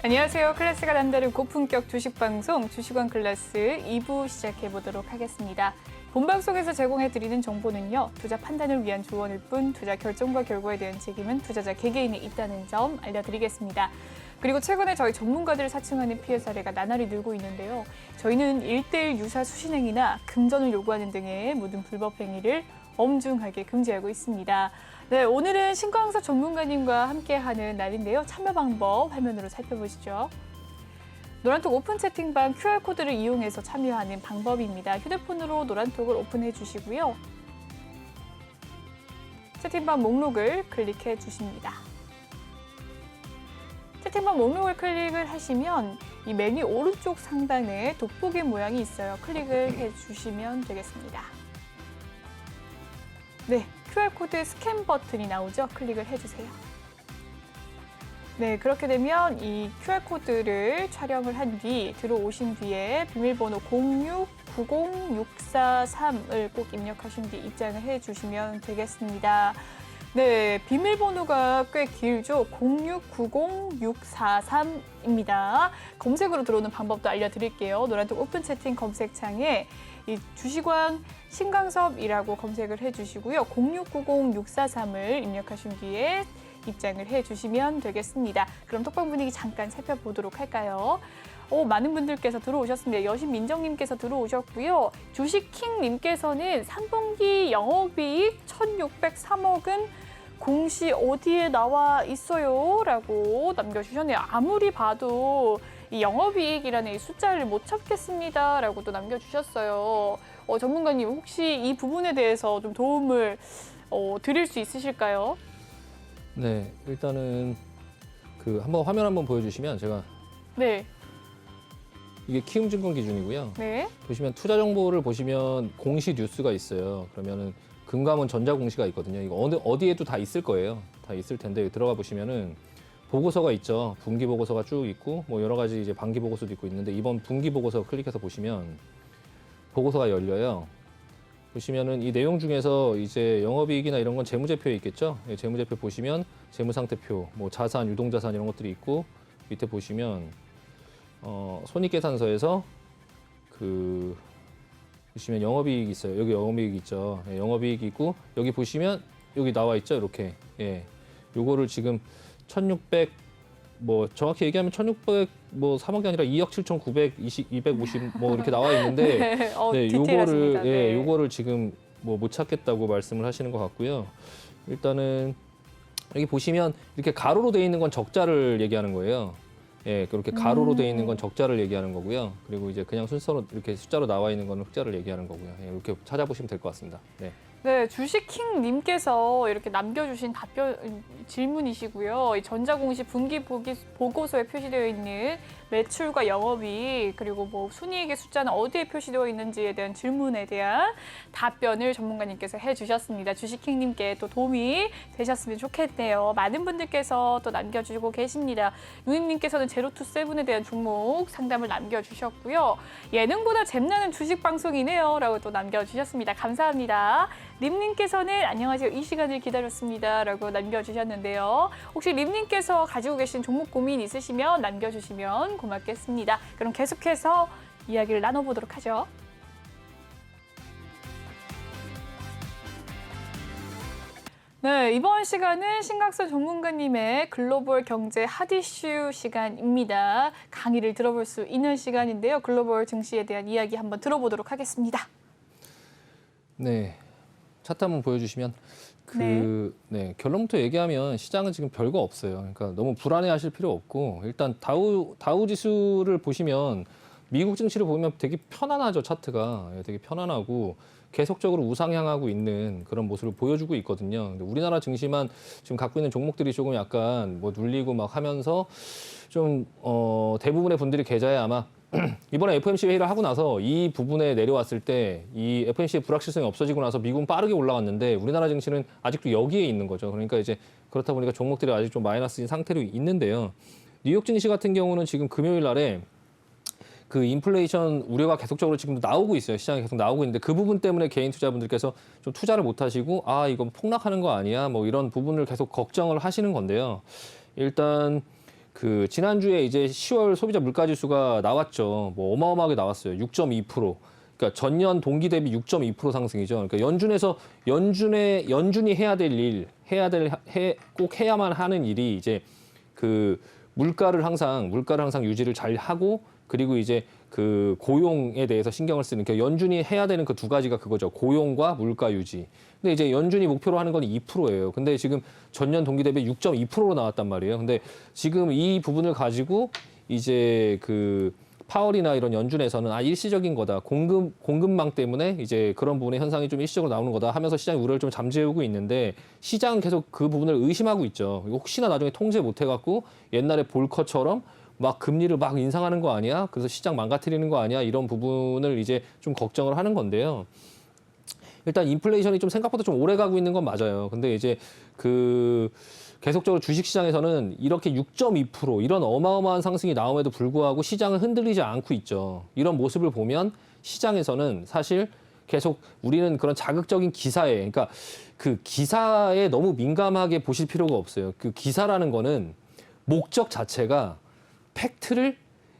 안녕하세요. 클래스가 남다른 고품격 주식방송 주식원 클래스 2부 시작해보도록 하겠습니다. 본방송에서 제공해드리는 정보는요. 투자 판단을 위한 조언일 뿐 투자 결정과 결과에 대한 책임은 투자자 개개인에 있다는 점 알려드리겠습니다. 그리고 최근에 저희 전문가들을 사칭하는 피해 사례가 나날이 늘고 있는데요. 저희는 1:1 유사 수신행위나 금전을 요구하는 등의 모든 불법 행위를 엄중하게 금지하고 있습니다. 네, 오늘은 신광사 전문가님과 함께하는 날인데요. 참여 방법 화면으로 살펴보시죠. 노란톡 오픈 채팅방 QR코드를 이용해서 참여하는 방법입니다. 휴대폰으로 노란톡을 오픈해 주시고요. 채팅방 목록을 클릭해 주십니다. 채팅방 목록을 클릭을 하시면 이 메뉴 오른쪽 상단에 돋보기 모양이 있어요. 클릭을 해 주시면 되겠습니다. 네, QR코드 스캔 버튼이 나오죠? 클릭을 해주세요. 네, 그렇게 되면 이 QR코드를 촬영을 한 뒤 들어오신 뒤에 비밀번호 0690643을 꼭 입력하신 뒤 입장을 해주시면 되겠습니다. 네, 비밀번호가 꽤 길죠? 0690643입니다. 검색으로 들어오는 방법도 알려드릴게요. 노란톡 오픈 채팅 검색창에 이 주식왕 신광섭이라고 검색을 해주시고요. 0690643을 입력하신 뒤에 입장을 해주시면 되겠습니다. 그럼 톡방 분위기 잠깐 살펴보도록 할까요? 많은 분들께서 들어오셨습니다. 여신민정님께서 들어오셨고요. 주식킹님께서는 3분기 영업이익 1,603억은 공시 어디에 나와 있어요? 라고 남겨주셨네요. 아무리 봐도 이 영업이익이라는 이 숫자를 못 찾겠습니다. 라고 또 남겨주셨어요. 전문가님 혹시 이 부분에 대해서 좀 도움을 드릴 수 있으실까요? 네, 일단은 한번 화면 한번 보여주시면 제가 네. 이게 키움증권 기준이고요. 네. 보시면 투자 정보를 보시면 공시 뉴스가 있어요. 그러면은 금감원 전자공시가 있거든요. 이거 어디에도 다 있을 거예요. 다 있을 텐데 들어가 보시면은 보고서가 있죠. 분기 보고서가 쭉 있고 뭐 여러 가지 이제 반기 보고서도 있고 있는데 이번 분기 보고서 클릭해서 보시면 보고서가 열려요. 보시면은 이 내용 중에서 이제 영업이익이나 이런 건 재무제표에 있겠죠. 예, 재무제표 보시면 재무상태표, 뭐 자산, 유동자산 이런 것들이 있고 밑에 보시면 손익계산서에서 보시면 영업이익이 있어요. 여기 영업이익 있죠. 예, 영업이익이 있고 여기 보시면 여기 나와 있죠. 이렇게. 예. 요거를 지금 1,600 뭐 정확히 얘기하면 1,600 뭐 3억이 아니라 2억 7,920 뭐 이렇게 나와 있는데 네, 요거를 네. 요거를 지금 뭐 못 찾겠다고 말씀을 하시는 것 같고요. 일단은 여기 보시면 이렇게 가로로 돼 있는 건 적자를 얘기하는 거예요. 예, 그렇게 가로로 돼 있는 건 적자를 얘기하는 거고요. 그리고 이제 그냥 순서로 이렇게 숫자로 나와 있는 건 흑자를 얘기하는 거고요. 예, 이렇게 찾아보시면 될 것 같습니다. 네. 네, 주식킹님께서 이렇게 남겨주신 질문이시고요. 이 전자공시 분기 보고서에 표시되어 있는 매출과 영업이익 그리고 뭐 순이익의 숫자는 어디에 표시되어 있는지에 대한 질문에 대한 답변을 전문가님께서 해주셨습니다. 주식킹님께 또 도움이 되셨으면 좋겠네요. 많은 분들께서 또 남겨주시고 계십니다. 유님님께서는 제로투세븐에 대한 종목 상담을 남겨주셨고요. 예능보다 잼나는 주식방송이네요. 라고 또 남겨주셨습니다. 감사합니다. 림님께서는 안녕하세요. 이 시간을 기다렸습니다. 라고 남겨주셨는데요. 혹시 림님께서 가지고 계신 종목 고민 있으시면 남겨주시면 고맙겠습니다. 그럼 계속해서 이야기를 나눠보도록 하죠. 네, 이번 시간은 신광섭 전문가님의 글로벌 경제 핫이슈 시간입니다. 강의를 들어볼 수 있는 시간인데요. 글로벌 증시에 대한 이야기 한번 들어보도록 하겠습니다. 네. 차트 한번 보여주시면 결론부터 얘기하면 시장은 지금 별거 없어요. 그러니까 너무 불안해하실 필요 없고 일단 다우 지수를 보시면 미국 증시를 보면 되게 편안하죠. 차트가 되게 편안하고 계속적으로 우상향하고 있는 그런 모습을 보여주고 있거든요. 근데 우리나라 증시만 지금 갖고 있는 종목들이 조금 약간 뭐 눌리고 막 하면서 좀 대부분의 분들이 계좌에 아마 이번에 FOMC 회의를 하고 나서 이 부분에 내려왔을 때 이 FOMC의 불확실성이 없어지고 나서 미국은 빠르게 올라갔는데 우리나라 증시는 아직도 여기에 있는 거죠. 그러니까 이제 그렇다 보니까 종목들이 아직 좀 마이너스인 상태로 있는데요. 뉴욕 증시 같은 경우는 지금 금요일 날에 그 인플레이션 우려가 계속적으로 지금도 나오고 있어요. 시장에 계속 나오고 있는데 그 부분 때문에 개인 투자분들께서 좀 투자를 못 하시고 이거 폭락하는 거 아니야? 뭐 이런 부분을 계속 걱정을 하시는 건데요. 일단 그 지난주에 이제 10월 소비자 물가 지수가 나왔죠. 뭐 어마어마하게 나왔어요. 6.2%. 그러니까 전년 동기 대비 6.2% 상승이죠. 그러니까 연준이 해야 될 일, 꼭 해야만 하는 일이 이제 그 물가를 항상 유지를 잘 하고 그리고 이제 그 고용에 대해서 신경을 쓰는 그러니까 연준이 해야 되는 그 두 가지가 그거죠. 고용과 물가 유지. 근데 이제 연준이 목표로 하는 건 2%예요. 근데 지금 전년 동기 대비 6.2%로 나왔단 말이에요. 근데 지금 이 부분을 가지고 이제 그 파월이나 이런 연준에서는 일시적인 거다. 공급망 때문에 이제 그런 부분의 현상이 좀 일시적으로 나오는 거다 하면서 시장의 우려를 좀 잠재우고 있는데 시장은 계속 그 부분을 의심하고 있죠. 혹시나 나중에 통제 못 해갖고 옛날에 볼커처럼 막 금리를 막 인상하는 거 아니야? 그래서 시장 망가뜨리는 거 아니야? 이런 부분을 이제 좀 걱정을 하는 건데요. 일단 인플레이션이 좀 생각보다 좀 오래 가고 있는 건 맞아요. 근데 이제 그 계속적으로 주식시장에서는 이렇게 6.2% 이런 어마어마한 상승이 나옴에도 불구하고 시장은 흔들리지 않고 있죠. 이런 모습을 보면 시장에서는 사실 계속 우리는 그런 자극적인 기사에, 그러니까 그 기사에 너무 민감하게 보실 필요가 없어요. 그 기사라는 거는 목적 자체가 팩트를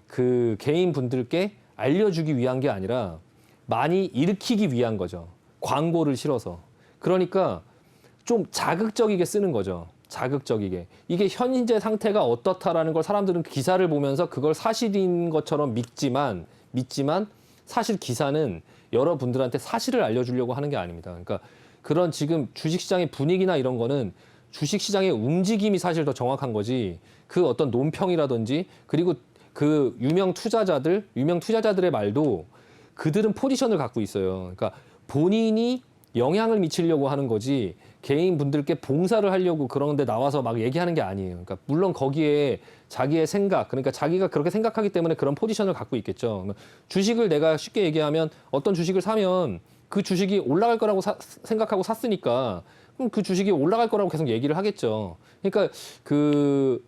그 개인분들께 알려주기 위한 게 아니라 많이 일으키기 위한 거죠. 광고를 실어서. 그러니까 좀 자극적이게 쓰는 거죠. 자극적이게. 이게 현재 상태가 어떻다라는 걸 사람들은 기사를 보면서 그걸 사실인 것처럼 믿지만 사실 기사는 여러분들한테 사실을 알려주려고 하는 게 아닙니다. 그러니까 그런 지금 주식시장의 분위기나 이런 거는 주식시장의 움직임이 사실 더 정확한 거지 그 어떤 논평이라든지 그리고 그 유명 투자자들의 말도 그들은 포지션을 갖고 있어요. 그러니까 본인이 영향을 미치려고 하는 거지 개인 분들께 봉사를 하려고 그런데 나와서 막 얘기하는 게 아니에요. 그러니까 물론 거기에 자기의 생각, 그러니까 자기가 그렇게 생각하기 때문에 그런 포지션을 갖고 있겠죠. 주식을 내가 쉽게 얘기하면 어떤 주식을 사면 그 주식이 올라갈 거라고 생각하고 샀으니까 그럼 그 주식이 올라갈 거라고 계속 얘기를 하겠죠. 그러니까 그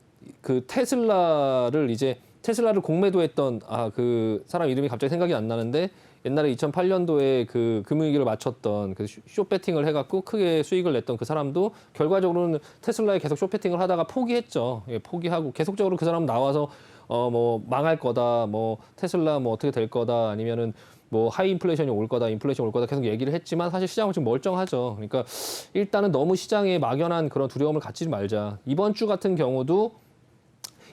테슬라를 공매도했던 그 사람 이름이 갑자기 생각이 안 나는데 옛날에 2008년도에 그 금융위기를 맞췄던 그 숏배팅을 해갖고 크게 수익을 냈던 그 사람도 결과적으로는 테슬라에 계속 숏배팅을 하다가 포기했죠. 예, 포기하고 계속적으로 그 사람 나와서 뭐 망할 거다, 뭐 테슬라 뭐 어떻게 될 거다, 아니면은 뭐 하이 인플레이션이 올 거다, 인플레이션 올 거다 계속 얘기를 했지만 사실 시장은 지금 멀쩡하죠. 그러니까 일단은 너무 시장에 막연한 그런 두려움을 갖지 말자. 이번 주 같은 경우도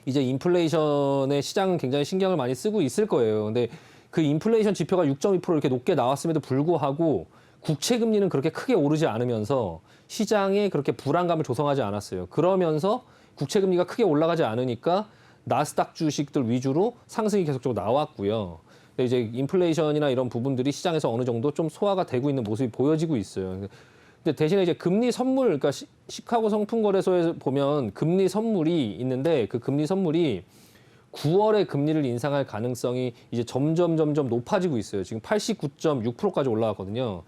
이제 인플레이션에 시장은 굉장히 신경을 많이 쓰고 있을 거예요. 근데 그 인플레이션 지표가 6.2% 이렇게 높게 나왔음에도 불구하고 국채 금리는 그렇게 크게 오르지 않으면서 시장에 그렇게 불안감을 조성하지 않았어요. 그러면서 국채 금리가 크게 올라가지 않으니까 나스닥 주식들 위주로 상승이 계속적으로 나왔고요. 근데 이제 인플레이션이나 이런 부분들이 시장에서 어느 정도 좀 소화가 되고 있는 모습이 보여지고 있어요. 근데 대신에 이제 금리 선물, 그러니까 시카고 상품거래소에서 보면 금리 선물이 있는데 그 금리 선물이 9월에 금리를 인상할 가능성이 이제 점점 높아지고 있어요. 지금 89.6%까지 올라왔거든요.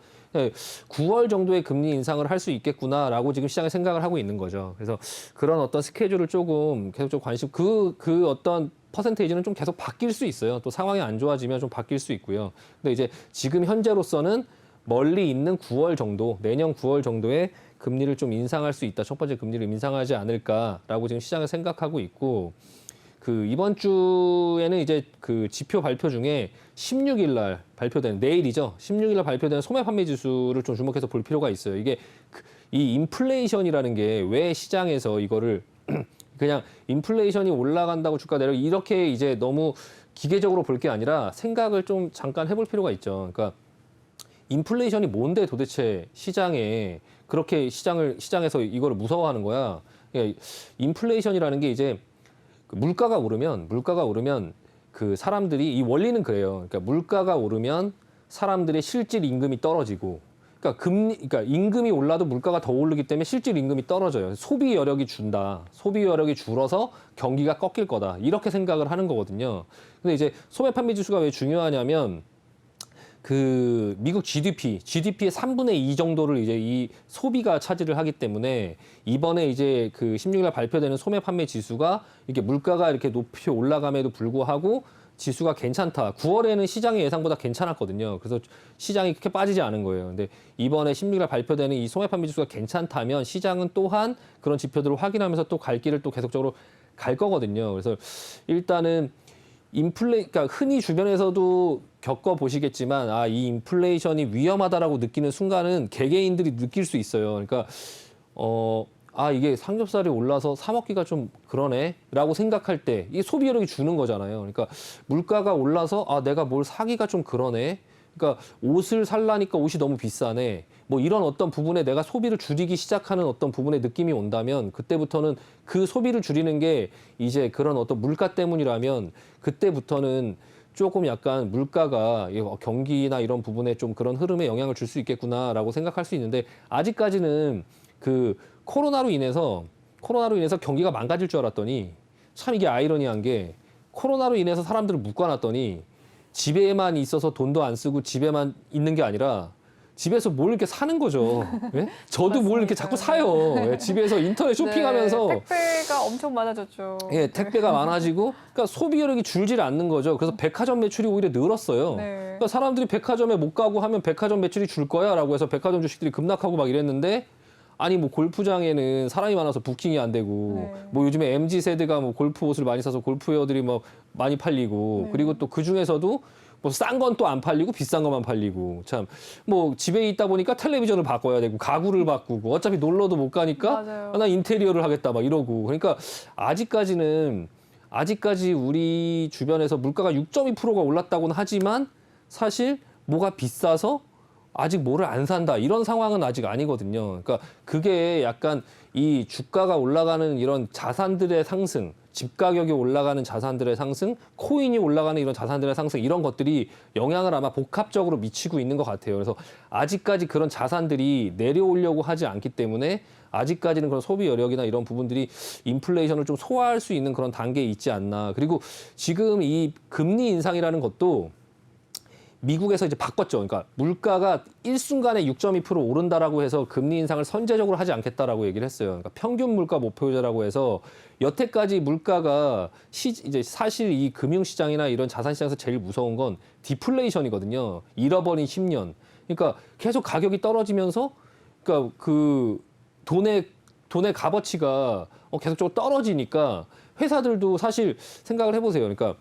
9월 정도의 금리 인상을 할 수 있겠구나라고 지금 시장에 생각을 하고 있는 거죠. 그래서 그런 어떤 스케줄을 조금 계속 좀 그 어떤 퍼센테이지는 좀 계속 바뀔 수 있어요. 또 상황이 안 좋아지면 좀 바뀔 수 있고요. 근데 이제 지금 현재로서는 멀리 있는 9월 정도, 내년 9월 정도에 금리를 좀 인상할 수 있다. 첫 번째 금리를 인상하지 않을까라고 지금 시장을 생각하고 있고, 그 이번 주에는 이제 그 지표 발표 중에 16일 날 발표되는 내일이죠. 16일 날 발표되는 소매 판매 지수를 좀 주목해서 볼 필요가 있어요. 이게 이 인플레이션이라는 게 왜 시장에서 이거를 그냥 인플레이션이 올라간다고 주가 내려 이렇게 이제 너무 기계적으로 볼 게 아니라 생각을 좀 잠깐 해볼 필요가 있죠. 그러니까 인플레이션이 뭔데 도대체 시장에 그렇게 시장에서 이거를 무서워하는 거야. 그러니까 인플레이션이라는 게 이제 물가가 오르면 그 사람들이 이 원리는 그래요. 그러니까 물가가 오르면 사람들의 실질 임금이 떨어지고, 그러니까 임금이 올라도 물가가 더 오르기 때문에 실질 임금이 떨어져요. 소비 여력이 준다. 소비 여력이 줄어서 경기가 꺾일 거다. 이렇게 생각을 하는 거거든요. 근데 이제 소매 판매 지수가 왜 중요하냐면 그 미국 GDP의 3분의 2 정도를 이제 이 소비가 차지를 하기 때문에 이번에 이제 그 16일 발표되는 소매 판매 지수가 이게 물가가 이렇게 높이 올라감에도 불구하고 지수가 괜찮다. 9월에는 시장의 예상보다 괜찮았거든요. 그래서 시장이 그렇게 빠지지 않은 거예요. 근데 이번에 16일 발표되는 이 소매 판매 지수가 괜찮다면 시장은 또한 그런 지표들을 확인하면서 또 갈 길을 또 계속적으로 갈 거거든요. 그래서 일단은 그러니까 흔히 주변에서도 겪어보시겠지만, 이 인플레이션이 위험하다라고 느끼는 순간은 개개인들이 느낄 수 있어요. 그러니까, 이게 삼겹살이 올라서 사 먹기가 좀 그러네 라고 생각할 때 이게 소비력이 주는 거잖아요. 그러니까 물가가 올라서 내가 뭘 사기가 좀 그러네. 그러니까 옷을 살라니까 옷이 너무 비싸네. 뭐 이런 어떤 부분에 내가 소비를 줄이기 시작하는 어떤 부분에 느낌이 온다면 그때부터는 그 소비를 줄이는 게 이제 그런 어떤 물가 때문이라면 그때부터는 조금 약간 물가가 경기나 이런 부분에 좀 그런 흐름에 영향을 줄 수 있겠구나라고 생각할 수 있는데 아직까지는 그 코로나로 인해서 경기가 망가질 줄 알았더니 참 이게 아이러니한 게 코로나로 인해서 사람들을 묶어놨더니 집에만 있어서 돈도 안 쓰고 집에만 있는 게 아니라 집에서 뭘 이렇게 사는 거죠. 예? 저도 뭘 이렇게 자꾸 사요. 예, 집에서 인터넷 쇼핑하면서 네, 택배가 엄청 많아졌죠. 예, 택배가 많아지고 그러니까 소비력이 줄질 않는 거죠. 그래서 백화점 매출이 오히려 늘었어요. 네. 그러니까 사람들이 백화점에 못 가고 하면 백화점 매출이 줄 거야라고 해서 백화점 주식들이 급락하고 막 이랬는데 아니 뭐 골프장에는 사람이 많아서 부킹이 안 되고 네. 뭐 요즘에 MZ 세대가 뭐 골프 옷을 많이 사서 골프웨어들이 뭐 많이 팔리고 네. 그리고 또 그 중에서도 뭐 싼 건 또 안 팔리고 비싼 것만 팔리고 참 뭐 집에 있다 보니까 텔레비전을 바꿔야 되고 가구를 바꾸고 어차피 놀러도 못 가니까 맞아요. 나 인테리어를 하겠다 막 이러고 그러니까 아직까지 우리 주변에서 물가가 6.2%가 올랐다고는 하지만 사실 뭐가 비싸서 아직 뭐를 안 산다 이런 상황은 아직 아니거든요. 그러니까 그게 약간 이 주가가 올라가는 이런 자산들의 상승, 집 가격이 올라가는 자산들의 상승, 코인이 올라가는 이런 자산들의 상승 이런 것들이 영향을 아마 복합적으로 미치고 있는 것 같아요. 그래서 아직까지 그런 자산들이 내려오려고 하지 않기 때문에 아직까지는 그런 소비 여력이나 이런 부분들이 인플레이션을 좀 소화할 수 있는 그런 단계에 있지 않나. 그리고 지금 이 금리 인상이라는 것도 미국에서 이제 바꿨죠. 그러니까 물가가 일순간에 6.2% 오른다라고 해서 금리 인상을 선제적으로 하지 않겠다라고 얘기를 했어요. 그러니까 평균 물가 목표제라고 해서 여태까지 물가가 이제 사실 이 금융시장이나 이런 자산시장에서 제일 무서운 건 디플레이션이거든요. 잃어버린 10년. 그러니까 계속 가격이 떨어지면서 그러니까 그 돈의 값어치가 계속적으로 떨어지니까 회사들도 사실 생각을 해보세요. 그러니까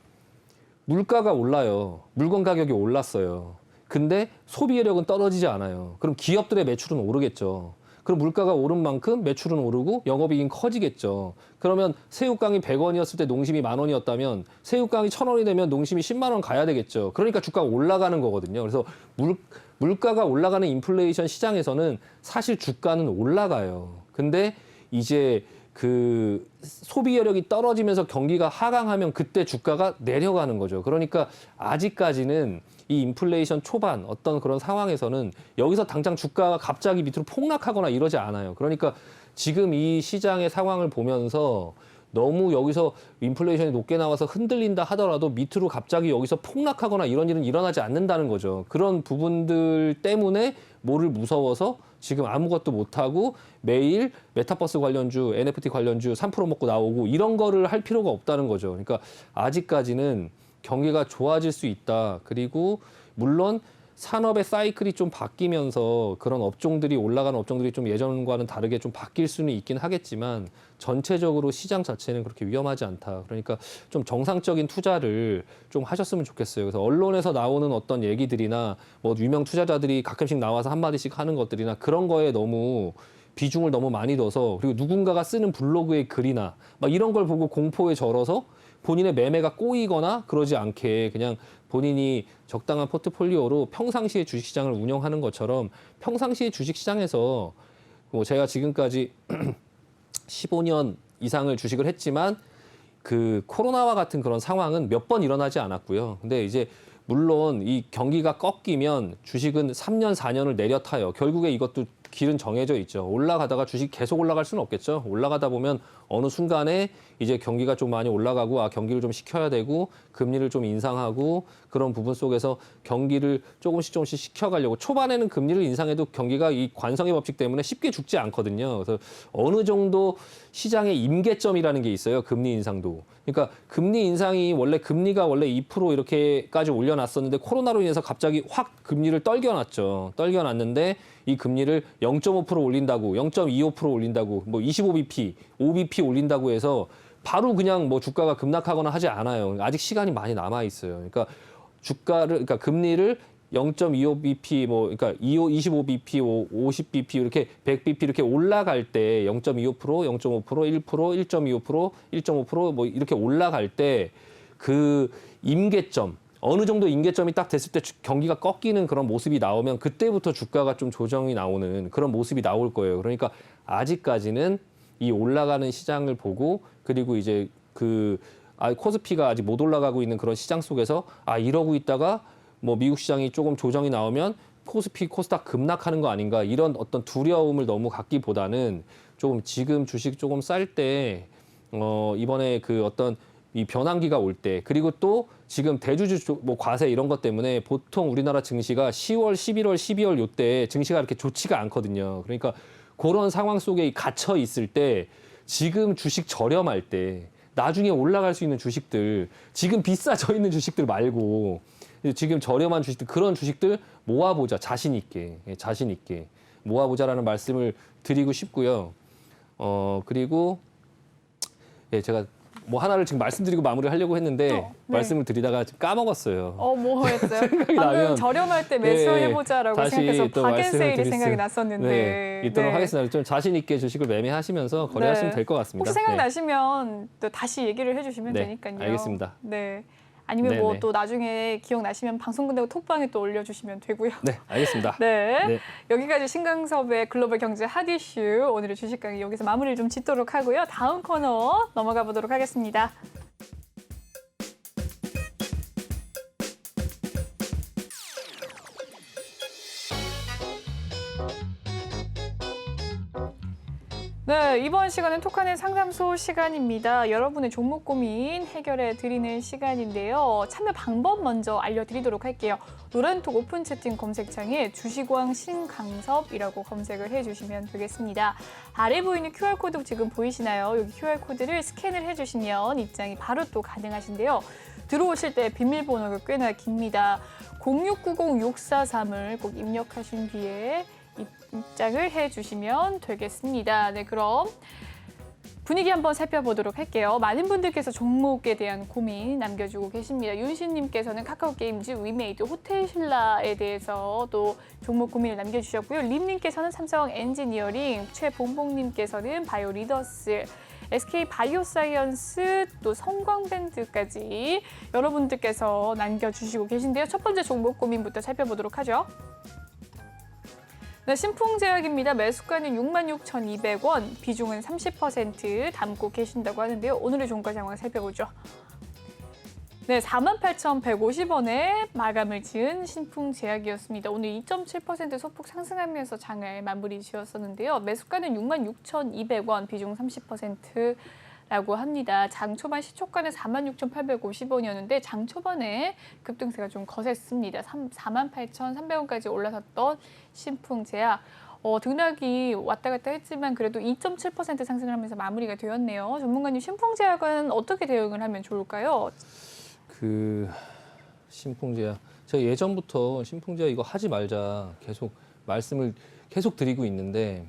물가가 올라요. 물건 가격이 올랐어요. 근데 소비력은 떨어지지 않아요. 그럼 기업들의 매출은 오르겠죠. 그럼 물가가 오른 만큼 매출은 오르고 영업이익은 커지겠죠. 그러면 새우깡이 100원이었을 때 농심이 10,000원이었다면 새우깡이 1,000원이 되면 농심이 10만 원 가야 되겠죠. 그러니까 주가가 올라가는 거거든요. 그래서 물가가 올라가는 인플레이션 시장에서는 사실 주가는 올라가요. 근데 이제 그 소비 여력이 떨어지면서 경기가 하강하면 그때 주가가 내려가는 거죠. 그러니까 아직까지는 이 인플레이션 초반 어떤 그런 상황에서는 여기서 당장 주가가 갑자기 밑으로 폭락하거나 이러지 않아요. 그러니까 지금 이 시장의 상황을 보면서 너무 여기서 인플레이션이 높게 나와서 흔들린다 하더라도 밑으로 갑자기 여기서 폭락하거나 이런 일은 일어나지 않는다는 거죠. 그런 부분들 때문에 뭐를 무서워서 지금 아무것도 못하고 매일 메타버스 관련주, NFT 관련주 3% 먹고 나오고 이런 거를 할 필요가 없다는 거죠. 그러니까 아직까지는 경기가 좋아질 수 있다. 그리고 물론 산업의 사이클이 좀 바뀌면서 그런 업종들이 올라가는 업종들이 좀 예전과는 다르게 좀 바뀔 수는 있긴 하겠지만 전체적으로 시장 자체는 그렇게 위험하지 않다. 그러니까 좀 정상적인 투자를 좀 하셨으면 좋겠어요. 그래서 언론에서 나오는 어떤 얘기들이나 뭐 유명 투자자들이 가끔씩 나와서 한마디씩 하는 것들이나 그런 거에 너무 비중을 너무 많이 둬서 그리고 누군가가 쓰는 블로그의 글이나 막 이런 걸 보고 공포에 절어서 본인의 매매가 꼬이거나 그러지 않게 그냥 본인이 적당한 포트폴리오로 평상시에 주식시장을 운영하는 것처럼 평상시에 주식시장에서 뭐 제가 지금까지 15년 이상을 주식을 했지만 그 코로나와 같은 그런 상황은 몇 번 일어나지 않았고요. 근데 이제 물론 이 경기가 꺾이면 주식은 3년, 4년을 내려 타요. 결국에 이것도 길은 정해져 있죠. 올라가다가 주식 계속 올라갈 수는 없겠죠. 올라가다 보면 어느 순간에 이제 경기가 좀 많이 올라가고 경기를 좀 식혀야 되고 금리를 좀 인상하고 그런 부분 속에서 경기를 조금씩 식혀가려고 초반에는 금리를 인상해도 경기가 이 관성의 법칙 때문에 쉽게 죽지 않거든요. 그래서 어느 정도 시장의 임계점이라는 게 있어요. 금리 인상도. 그러니까 금리 인상이 금리가 원래 2% 이렇게까지 올려놨었는데 코로나로 인해서 갑자기 확 금리를 떨겨놨죠. 떨겨놨는데 이 금리를 0.5% 올린다고, 0.25% 올린다고, 뭐 25bp, 5bp 올린다고 해서 바로 그냥 뭐 주가가 급락하거나 하지 않아요. 아직 시간이 많이 남아 있어요. 그러니까 그러니까 금리를 0.25bp 그러니까 25bp, 50bp 이렇게 100bp 이렇게 올라갈 때 0.25%, 0.5%, 1%, 1.25%, 1.5% 뭐 이렇게 올라갈 때 그 임계점 어느 정도 임계점이 딱 됐을 때 경기가 꺾이는 그런 모습이 나오면 그때부터 주가가 좀 조정이 나오는 그런 모습이 나올 거예요. 그러니까 아직까지는 이 올라가는 시장을 보고 그리고 이제 코스피가 아직 못 올라가고 있는 그런 시장 속에서 이러고 있다가 뭐 미국 시장이 조금 조정이 나오면 코스피, 코스닥 급락하는 거 아닌가 이런 어떤 두려움을 너무 갖기보다는 좀 지금 주식 조금 쌀 때 이번에 그 어떤 이 변환기가 올 때 그리고 또 지금 대주주 뭐 과세 이런 것 때문에 보통 우리나라 증시가 10월, 11월, 12월 요때 증시가 이렇게 좋지가 않거든요. 그러니까 그런 상황 속에 갇혀 있을 때 지금 주식 저렴할 때 나중에 올라갈 수 있는 주식들 지금 비싸져 있는 주식들 말고 지금 저렴한 주식들 그런 주식들 모아보자 자신 있게 모아보자라는 말씀을 드리고 싶고요. 그리고 제가 뭐 하나를 지금 말씀드리고 마무리를 하려고 했는데 네. 말씀을 드리다가 지금 까먹었어요. 뭐 했어요? 생각이 방금 나면 저렴할 때 매수해보자라고 다시 생각해서 또 박앤세일이 말씀을 생각이 났었는데. 네, 있도록 하겠습니다. 좀 자신 있게 주식을 매매하시면서 거래하시면 될 것 같습니다. 혹시 생각나시면 또 다시 얘기를 해주시면 네, 되니까요. 알겠습니다. 네. 아니면 뭐 네. 또 나중에 기억나시면 방송 끝나고 톡방에 또 올려주시면 되고요. 네, 알겠습니다. 네. 네. 여기까지 신강섭의 글로벌 경제 핫 이슈 오늘의 주식 강의 여기서 마무리를 좀 짓도록 하고요. 다음 코너 넘어가 보도록 하겠습니다. 네, 이번 시간은 톡하는 상담소 시간입니다. 여러분의 종목 고민 해결해 드리는 시간인데요. 참여 방법 먼저 알려드리도록 할게요. 노란톡 오픈 채팅 검색창에 주식왕 신강섭이라고 검색을 해주시면 되겠습니다. 아래 보이는 QR코드 지금 보이시나요? 여기 QR코드를 스캔을 해주시면 입장이 바로 또 가능하신데요. 들어오실 때 비밀번호가 꽤나 깁니다. 0690643을 꼭 입력하신 뒤에 입장을 해주시면 되겠습니다. 네, 그럼 분위기 한번 살펴보도록 할게요. 많은 분들께서 종목에 대한 고민 남겨주고 계십니다. 윤신님께서는 카카오게임즈, 위메이드, 호텔신라에 대해서 또 종목 고민을 남겨주셨고요. 림님께서는 삼성 엔지니어링, 최봉봉님께서는 바이오리더스, SK 바이오사이언스, 또 성광밴드까지 여러분들께서 남겨주시고 계신데요. 첫 번째 종목 고민부터 살펴보도록 하죠. 네, 신풍제약입니다. 매수가는 66,200원, 비중은 30% 담고 계신다고 하는데요. 오늘의 종가 상황 살펴보죠. 네, 48,150원에 마감을 지은 신풍제약이었습니다. 오늘 2.7% 소폭 상승하면서 장을 마무리 지었었는데요. 매수가는 66,200원, 비중 30%라고 합니다. 장 초반 시초가는 46,850원이었는데 장 초반에 급등세가 좀 거셌습니다. 48,300원까지 올라섰던 신풍제약. 등락이 왔다 갔다 했지만 그래도 2.7% 상승을 하면서 마무리가 되었네요. 전문가님, 신풍제약은 어떻게 대응을 하면 좋을까요? 신풍제약 제가 예전부터 신풍제약 이거 하지 말자 계속 말씀을 계속 드리고 있는데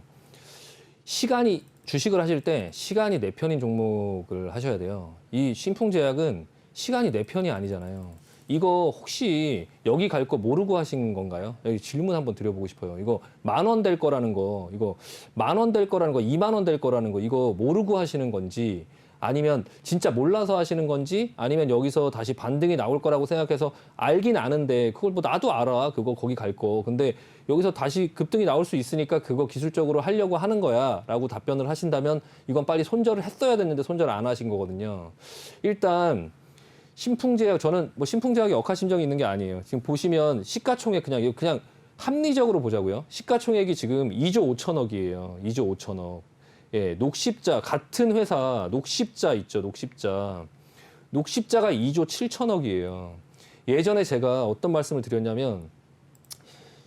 주식을 하실 때 시간이 내 편인 종목을 하셔야 돼요. 이 신풍제약은 시간이 내 편이 아니잖아요. 이거 혹시 여기 갈 거 모르고 하신 건가요? 여기 질문 한번 드려보고 싶어요. 이거 10,000원 될 거라는 거, 이거 10,000원 될 거라는 거, 20,000원 될 거라는 거, 이거 모르고 하시는 건지 아니면 진짜 몰라서 하시는 건지 아니면 여기서 다시 반등이 나올 거라고 생각해서 알긴 아는데 그걸 뭐 나도 알아. 그거 거기 갈 거. 근데 여기서 다시 급등이 나올 수 있으니까 그거 기술적으로 하려고 하는 거야 라고 답변을 하신다면 이건 빨리 손절을 했어야 됐는데 손절 안 하신 거거든요. 일단 신풍제약 저는 뭐 신풍제약에 억하심정이 있는 게 아니에요. 지금 보시면 시가총액 그냥 합리적으로 보자고요. 시가총액이 지금 2조 5천억이에요. 2조 5천억. 예, 녹십자 같은 회사 녹십자 있죠. 녹십자가 2조 7천억이에요. 예전에 제가 어떤 말씀을 드렸냐면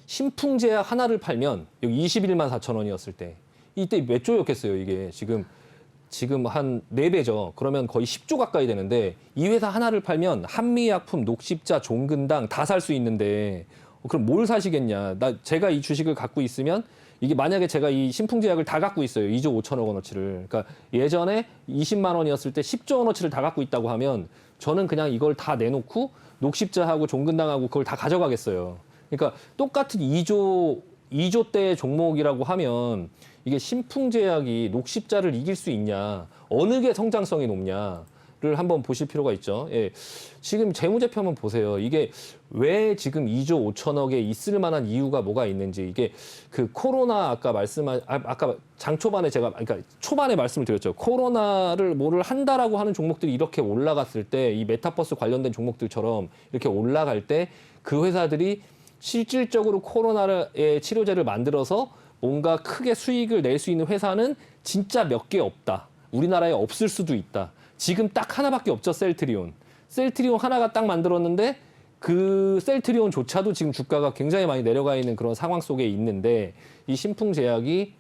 신풍제약 하나를 팔면 여기 21만 4천 원이었을 때 이때 몇 조였겠어요. 이게 지금 한 4배죠. 그러면 거의 10조 가까이 되는데 이 회사 하나를 팔면 한미약품, 녹십자, 종근당 다 살 수 있는데 그럼 뭘 사시겠냐. 제가 이 주식을 갖고 있으면 이게 만약에 제가 이 신풍제약을 다 갖고 있어요. 2조 5천억 원어치를. 그러니까 예전에 20만 원이었을 때 10조 원어치를 다 갖고 있다고 하면 저는 그냥 이걸 다 내놓고 녹십자하고 종근당하고 그걸 다 가져가겠어요. 그러니까 똑같은 2조대의 종목이라고 하면 이게 신풍제약이 녹십자를 이길 수 있냐, 어느 게 성장성이 높냐를 한번 보실 필요가 있죠. 예. 지금 재무제표 한번 보세요. 이게 왜 지금 2조 5천억에 있을 만한 이유가 뭐가 있는지, 이게 그 코로나 아까 장 초반에 그러니까 초반에 말씀을 드렸죠. 코로나를 뭐를 한다라고 하는 종목들이 이렇게 올라갔을 때, 이 메타버스 관련된 종목들처럼 이렇게 올라갈 때 그 회사들이 실질적으로 코로나의 치료제를 만들어서 뭔가 크게 수익을 낼 수 있는 회사는 진짜 몇 개 없다. 우리나라에 없을 수도 있다. 지금 딱 하나밖에 없죠, 셀트리온. 셀트리온 하나가 딱 만들었는데 그 셀트리온조차도 지금 주가가 굉장히 많이 내려가 있는 그런 상황 속에 있는데, 이 신풍제약이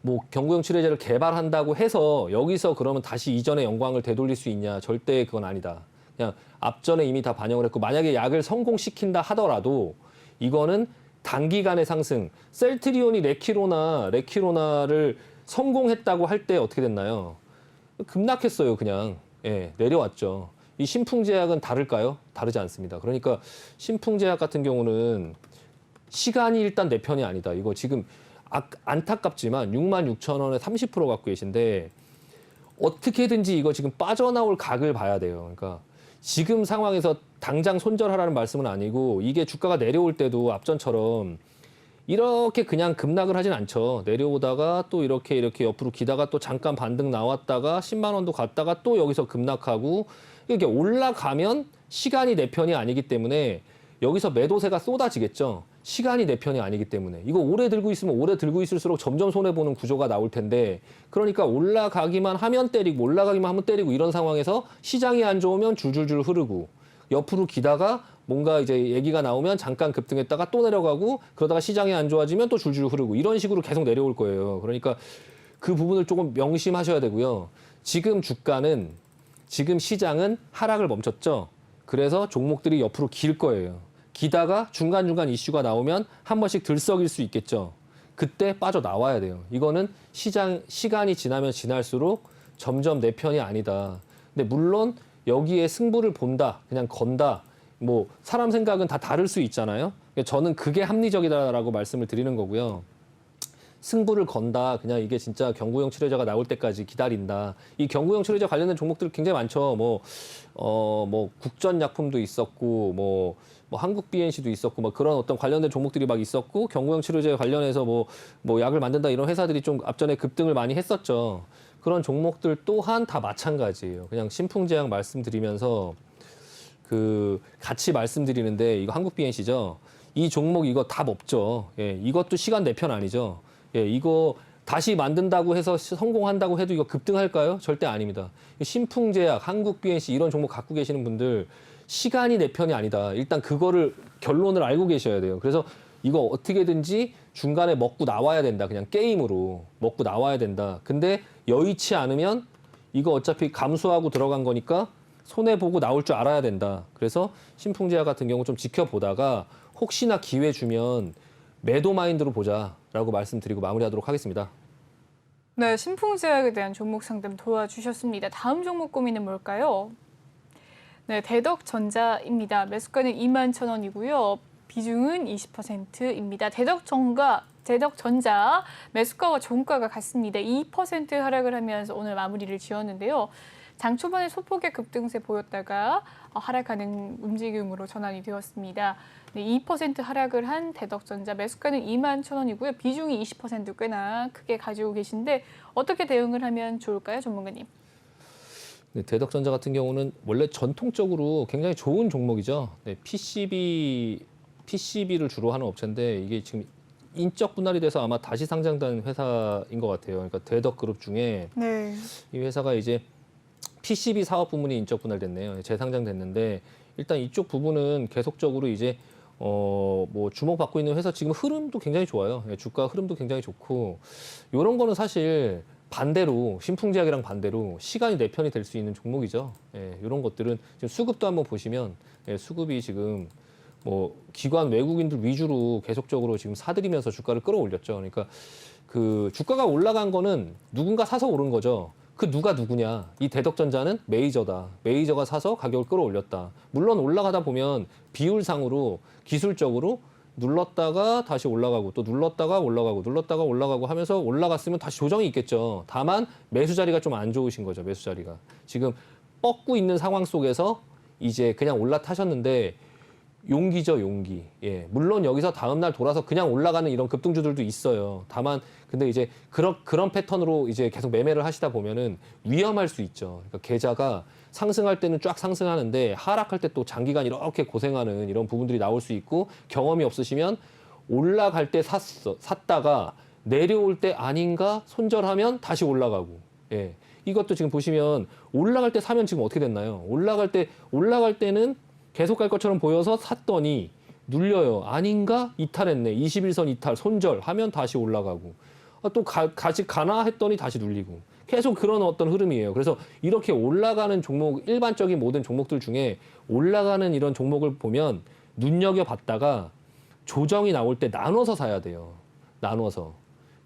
뭐 경구용 치료제를 개발한다고 해서 여기서 그러면 다시 이전의 영광을 되돌릴 수 있냐? 절대 그건 아니다. 그냥 앞전에 이미 다 반영을 했고, 만약에 약을 성공시킨다 하더라도 이거는 단기간의 상승, 셀트리온이 레키로나를 성공했다고 할 때 어떻게 됐나요? 급락했어요, 그냥. 예, 내려왔죠. 이 신풍제약은 다를까요? 다르지 않습니다. 그러니까 신풍제약 같은 경우는 시간이 일단 내 편이 아니다. 이거 지금 안타깝지만 66,000원에 30% 갖고 계신데 어떻게든지 이거 지금 빠져나올 각을 봐야 돼요. 그러니까 지금 상황에서 당장 손절하라는 말씀은 아니고, 이게 주가가 내려올 때도 앞전처럼 이렇게 그냥 급락을 하진 않죠. 내려오다가 또 이렇게 옆으로 기다가 또 잠깐 반등 나왔다가 10만 원도 갔다가 또 여기서 급락하고, 이렇게 올라가면 시간이 내 편이 아니기 때문에 여기서 매도세가 쏟아지겠죠. 시간이 내 편이 아니기 때문에. 이거 오래 들고 있으면 오래 들고 있을수록 점점 손해보는 구조가 나올 텐데, 그러니까 올라가기만 하면 때리고 올라가기만 하면 때리고, 이런 상황에서 시장이 안 좋으면 줄줄줄 흐르고, 옆으로 기다가 뭔가 이제 얘기가 나오면 잠깐 급등했다가 또 내려가고, 그러다가 시장이 안 좋아지면 또 줄줄 흐르고, 이런 식으로 계속 내려올 거예요. 그러니까 그 부분을 조금 명심하셔야 되고요. 지금 시장은 하락을 멈췄죠. 그래서 종목들이 옆으로 길 거예요. 기다가 중간중간 이슈가 나오면 한 번씩 들썩일 수 있겠죠. 그때 빠져나와야 돼요. 이거는 시간이 지나면 지날수록 점점 내 편이 아니다. 근데 물론 여기에 승부를 본다, 그냥 건다, 뭐 사람 생각은 다 다를 수 있잖아요. 저는 그게 합리적이다라고 말씀을 드리는 거고요. 승부를 건다, 그냥 이게 진짜 경구용 치료제가 나올 때까지 기다린다. 이 경구용 치료제 관련된 종목들 굉장히 많죠. 뭐 국전약품도 있었고, 뭐 한국 BNC도 있었고, 뭐 그런 어떤 관련된 종목들이 막 있었고, 경구용 치료제 관련해서 뭐 약을 만든다 이런 회사들이 좀 앞전에 급등을 많이 했었죠. 그런 종목들 또한 다 마찬가지예요. 그냥 신풍제약 말씀드리면서 같이 말씀드리는데, 이거 한국 BNC죠. 이 종목 이거 답 없죠. 예, 이것도 시간 내 편 아니죠. 예, 이거 다시 만든다고 해서 성공한다고 해도 이거 급등할까요? 절대 아닙니다. 신풍제약, 한국 BNC 이런 종목 갖고 계시는 분들 시간이 내 편이 아니다. 일단 그거를 결론을 알고 계셔야 돼요. 그래서 이거 어떻게든지 중간에 먹고 나와야 된다. 그냥 게임으로 먹고 나와야 된다. 근데 여의치 않으면 이거 어차피 감수하고 들어간 거니까 손해보고 나올 줄 알아야 된다. 그래서 신풍제약 같은 경우 좀 지켜보다가 혹시나 기회 주면 매도 마인드로 보자라고 말씀드리고 마무리하도록 하겠습니다. 네, 신풍제약에 대한 종목 상담 도와주셨습니다. 다음 종목 고민은 뭘까요? 네, 대덕전자입니다. 매수가는 21,000원이고요. 비중은 20%입니다. 대덕전자 매수가와 종가가 같습니다. 2% 하락을 하면서 오늘 마무리를 지었는데요. 장 초반에 소폭의 급등세 보였다가 하락하는 움직임으로 전환이 되었습니다. 네, 2% 하락을 한 대덕전자 매수가는 21,000원이고요. 비중이 20% 꽤나 크게 가지고 계신데 어떻게 대응을 하면 좋을까요, 전문가님? 네, 대덕전자 같은 경우는 원래 전통적으로 굉장히 좋은 종목이죠. 네, PCB를 주로 하는 업체인데 이게 지금 인적 분할이 돼서 아마 다시 상장된 회사인 것 같아요. 그러니까 대덕그룹 중에 네. 이 회사가 이제 PCB 사업 부문이 인적 분할됐네요. 재상장됐는데 일단 이쪽 부분은 계속적으로 이제 뭐 주목받고 있는 회사, 지금 흐름도 굉장히 좋아요. 주가 흐름도 굉장히 좋고, 이런 거는 사실 반대로 신풍제약이랑 반대로 시간이 내 편이 될 수 있는 종목이죠. 이런 것들은 지금 수급도 한번 보시면 수급이 지금 뭐 기관 외국인들 위주로 계속적으로 지금 사들이면서 주가를 끌어올렸죠. 그러니까 그 주가가 올라간 거는 누군가 사서 오른 거죠. 그 누가 누구냐? 이 대덕전자는 메이저다. 메이저가 사서 가격을 끌어올렸다. 물론 올라가다 보면 비율상으로 기술적으로 눌렀다가 다시 올라가고 또 눌렀다가 올라가고 눌렀다가 올라가고 하면서 올라갔으면 다시 조정이 있겠죠. 다만 매수 자리가 좀 안 좋으신 거죠. 매수 자리가. 지금 뻗고 있는 상황 속에서 이제 그냥 올라타셨는데 용기죠, 용기. 예. 물론 여기서 다음날 돌아서 그냥 올라가는 이런 급등주들도 있어요. 다만, 근데 이제 그런 패턴으로 이제 계속 매매를 하시다 보면은 위험할 수 있죠. 그러니까 계좌가 상승할 때는 쫙 상승하는데 하락할 때 또 장기간 이렇게 고생하는 이런 부분들이 나올 수 있고 경험이 없으시면 올라갈 때 샀다가 내려올 때 아닌가 손절하면 다시 올라가고. 예. 이것도 지금 보시면 올라갈 때 사면 지금 어떻게 됐나요? 올라갈 때는 계속 갈 것처럼 보여서 샀더니 눌려요. 아닌가? 이탈했네. 21선 이탈, 손절하면 다시 올라가고. 또 가나 했더니 다시 눌리고. 계속 그런 어떤 흐름이에요. 그래서 이렇게 올라가는 종목, 일반적인 모든 종목들 중에 올라가는 이런 종목을 보면 눈여겨봤다가 조정이 나올 때 나눠서 사야 돼요. 나눠서.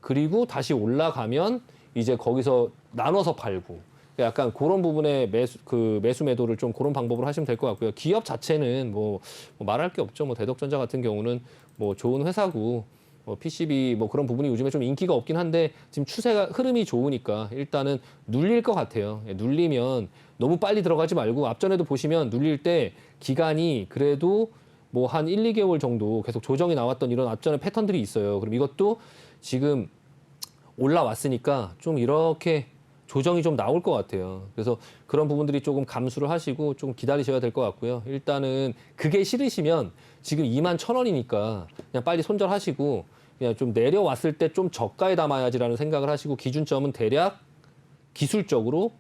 그리고 다시 올라가면 이제 거기서 나눠서 팔고. 약간 그런 부분에 매수 매도를 좀 그런 방법으로 하시면 될 것 같고요. 기업 자체는 뭐 말할 게 없죠. 뭐 대덕전자 같은 경우는 뭐 좋은 회사고 뭐 PCB 뭐 그런 부분이 요즘에 좀 인기가 없긴 한데 지금 추세가 흐름이 좋으니까 일단은 눌릴 것 같아요. 예, 눌리면 너무 빨리 들어가지 말고 앞전에도 보시면 눌릴 때 기간이 그래도 뭐 한 1, 2개월 정도 계속 조정이 나왔던 이런 앞전에 패턴들이 있어요. 그럼 이것도 지금 올라왔으니까 좀 이렇게 조정이 좀 나올 것 같아요. 그래서 그런 부분들이 조금 감수를 하시고 좀 기다리셔야 될 것 같고요. 일단은 그게 싫으시면 지금 21,000원이니까 그냥 빨리 손절하시고 그냥 좀 내려왔을 때 좀 저가에 담아야지라는 생각을 하시고 기준점은 대략 기술적으로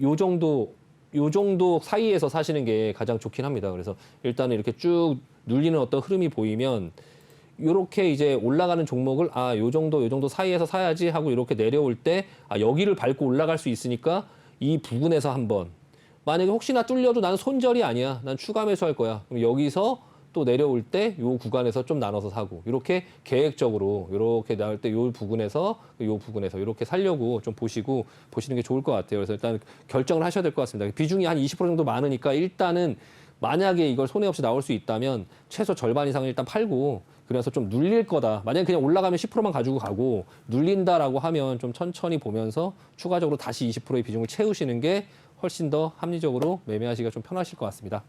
요 정도 사이에서 사시는 게 가장 좋긴 합니다. 그래서 일단은 이렇게 쭉 눌리는 어떤 흐름이 보이면 요렇게 이제 올라가는 종목을 요 정도 사이에서 사야지 하고 이렇게 내려올 때 여기를 밟고 올라갈 수 있으니까 이 부분에서 한번 만약에 혹시나 뚫려도 나는 손절이 아니야. 난 추가 매수할 거야. 그럼 여기서 또 내려올 때 요 구간에서 좀 나눠서 사고 이렇게 계획적으로 이렇게 나올 때 요 부분에서 이렇게 살려고 좀 보시는 게 좋을 것 같아요. 그래서 일단 결정을 하셔야 될 것 같습니다. 비중이 한 20% 정도 많으니까 일단은 만약에 이걸 손해 없이 나올 수 있다면 최소 절반 이상을 일단 팔고 그래서 좀 눌릴 거다. 만약에 그냥 올라가면 10%만 가지고 가고 눌린다라고 하면 좀 천천히 보면서 추가적으로 다시 20%의 비중을 채우시는 게 훨씬 더 합리적으로 매매하시기가 좀 편하실 것 같습니다.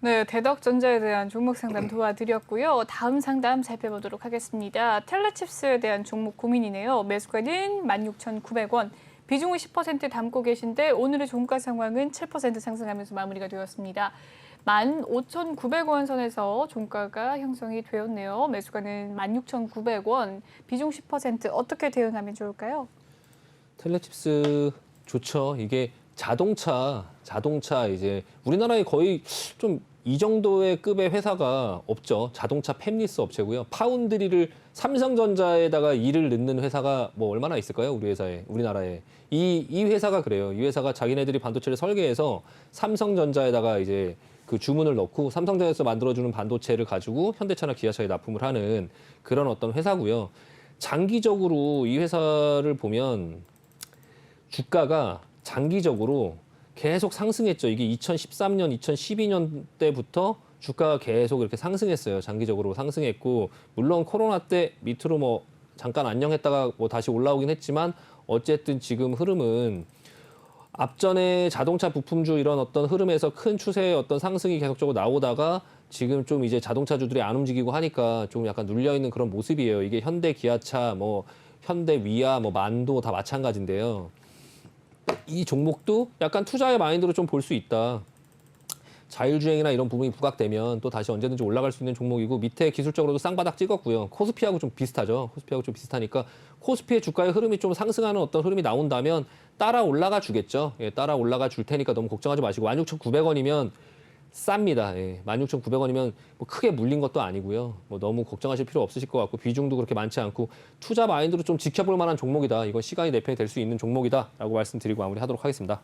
네, 대덕전자에 대한 종목 상담 도와드렸고요. 다음 상담 살펴보도록 하겠습니다. 텔레칩스에 대한 종목 고민이네요. 매수가는 16,900원. 비중을 10% 담고 계신데 오늘의 종가 상황은 7% 상승하면서 마무리가 되었습니다. 15,900원 선에서 종가가 형성이 되었네요. 매수가는 16,900원, 비중 10% 어떻게 대응하면 좋을까요? 텔레칩스 좋죠. 이게 자동차 이제 우리나라에 거의 좀 이 정도의 급의 회사가 없죠. 자동차 팹리스 업체고요. 파운드리를 삼성전자에다가 일을 넣는 회사가 뭐 얼마나 있을까요? 우리나라에. 이 회사가 그래요. 이 회사가 자기네들이 반도체를 설계해서 삼성전자에다가 이제 그 주문을 넣고 삼성전자에서 만들어주는 반도체를 가지고 현대차나 기아차에 납품을 하는 그런 어떤 회사고요. 장기적으로 이 회사를 보면 주가가 장기적으로 계속 상승했죠. 이게 2013년, 2012년 때부터 주가가 계속 이렇게 상승했어요. 장기적으로 상승했고 물론 코로나 때 밑으로 뭐 잠깐 안녕했다가 뭐 다시 올라오긴 했지만 어쨌든 지금 흐름은 앞전에 자동차 부품주 이런 어떤 흐름에서 큰 추세의 어떤 상승이 계속적으로 나오다가 지금 좀 이제 자동차주들이 안 움직이고 하니까 좀 약간 눌려 있는 그런 모습이에요. 이게 현대 기아차, 뭐 현대 위아, 뭐 만도 다 마찬가지인데요. 이 종목도 약간 투자의 마인드로 좀 볼 수 있다. 자율주행이나 이런 부분이 부각되면 또 다시 언제든지 올라갈 수 있는 종목이고 밑에 기술적으로도 쌍바닥 찍었고요. 코스피하고 좀 비슷하죠. 코스피하고 좀 비슷하니까 코스피의 주가의 흐름이 좀 상승하는 어떤 흐름이 나온다면 따라 올라가 주겠죠. 예, 따라 올라가 줄 테니까 너무 걱정하지 마시고 16,900원이면 쌉니다. 예, 16,900원이면 뭐 크게 물린 것도 아니고요. 뭐 너무 걱정하실 필요 없으실 것 같고 비중도 그렇게 많지 않고 투자 마인드로 좀 지켜볼 만한 종목이다. 이건 시간이 내 편이 될 수 있는 종목이다라고 말씀드리고 마무리하도록 하겠습니다.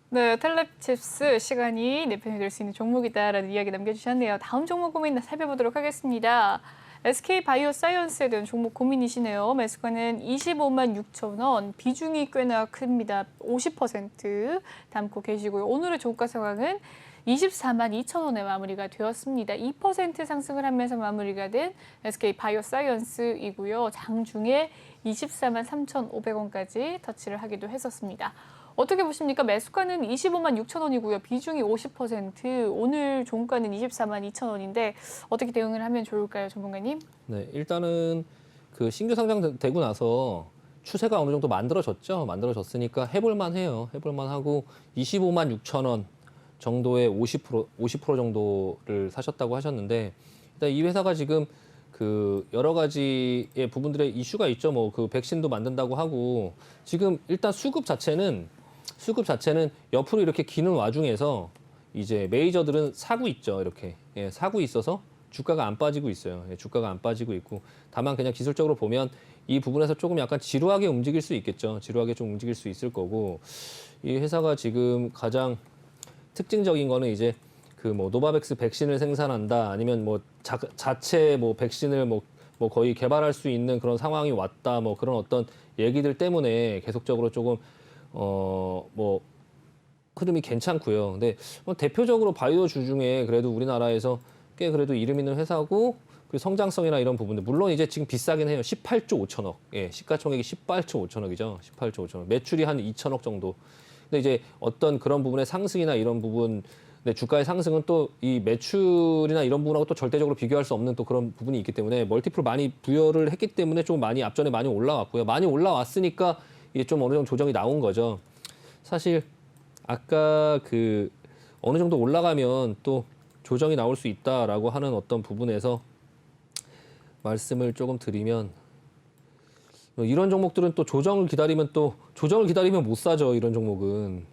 네, 텔레칩스 시간이 내 편이 될 수 있는 종목이다라는 이야기 남겨주셨네요. 다음 종목 고민 살펴보도록 하겠습니다. SK 바이오사이언스에 대한 종목 고민이시네요. 매수가는 25만 6천 원, 비중이 꽤나 큽니다. 50% 담고 계시고요. 오늘의 종가 상황은 24만 2천 원에 마무리가 되었습니다. 2% 상승을 하면서 마무리가 된 SK 바이오사이언스이고요. 장중에 24만 3,500원까지 터치를 하기도 했었습니다. 어떻게 보십니까? 매수가는 25만 6천 원이고요. 비중이 50%, 오늘 종가는 24만 2천 원인데 어떻게 대응을 하면 좋을까요, 전문가님? 네, 일단은 그 신규 상장되고 나서 추세가 어느 정도 만들어졌죠. 만들어졌으니까 해볼만 해요. 해볼만 하고 25만 6천 원 정도의 50% 정도를 사셨다고 하셨는데 일단 이 회사가 지금 그 여러 가지의 부분들의 이슈가 있죠. 뭐 그 백신도 만든다고 하고 지금 일단 수급 자체는 옆으로 이렇게 기는 와중에서 이제 메이저들은 사고 있죠. 이렇게 사고 있어서 주가가 안 빠지고 있어요. 주가가 안 빠지고 있고 다만 그냥 기술적으로 보면 이 부분에서 조금 약간 지루하게 움직일 수 있겠죠. 지루하게 좀 움직일 수 있을 거고 이 회사가 지금 가장 특징적인 거는 이제 그 뭐 노바백스 백신을 생산한다 아니면 뭐 자체 뭐 백신을 뭐 거의 개발할 수 있는 그런 상황이 왔다 뭐 그런 어떤 얘기들 때문에 계속적으로 조금 뭐 흐름이 괜찮고요. 근데 뭐 대표적으로 바이오주 중에 그래도 우리나라에서 꽤 그래도 이름 있는 회사고 그 성장성이나 이런 부분들 물론 이제 지금 비싸긴 해요. 18조 5천억. 예, 시가총액이 18조 5천억이죠. 18조 5천억. 매출이 한 2천억 정도. 근데 이제 어떤 그런 부분의 상승이나 이런 부분 근데 주가의 상승은 또 이 매출이나 이런 부분하고 또 절대적으로 비교할 수 없는 또 그런 부분이 있기 때문에 멀티플 많이 부여를 했기 때문에 좀 많이 앞전에 많이 올라왔고요. 많이 올라왔으니까 이게 좀 어느 정도 조정이 나온 거죠. 사실 아까 그 어느 정도 올라가면 또 조정이 나올 수 있다라고 하는 어떤 부분에서 말씀을 조금 드리면 이런 종목들은 또 조정을 기다리면 못 사죠. 이런 종목은.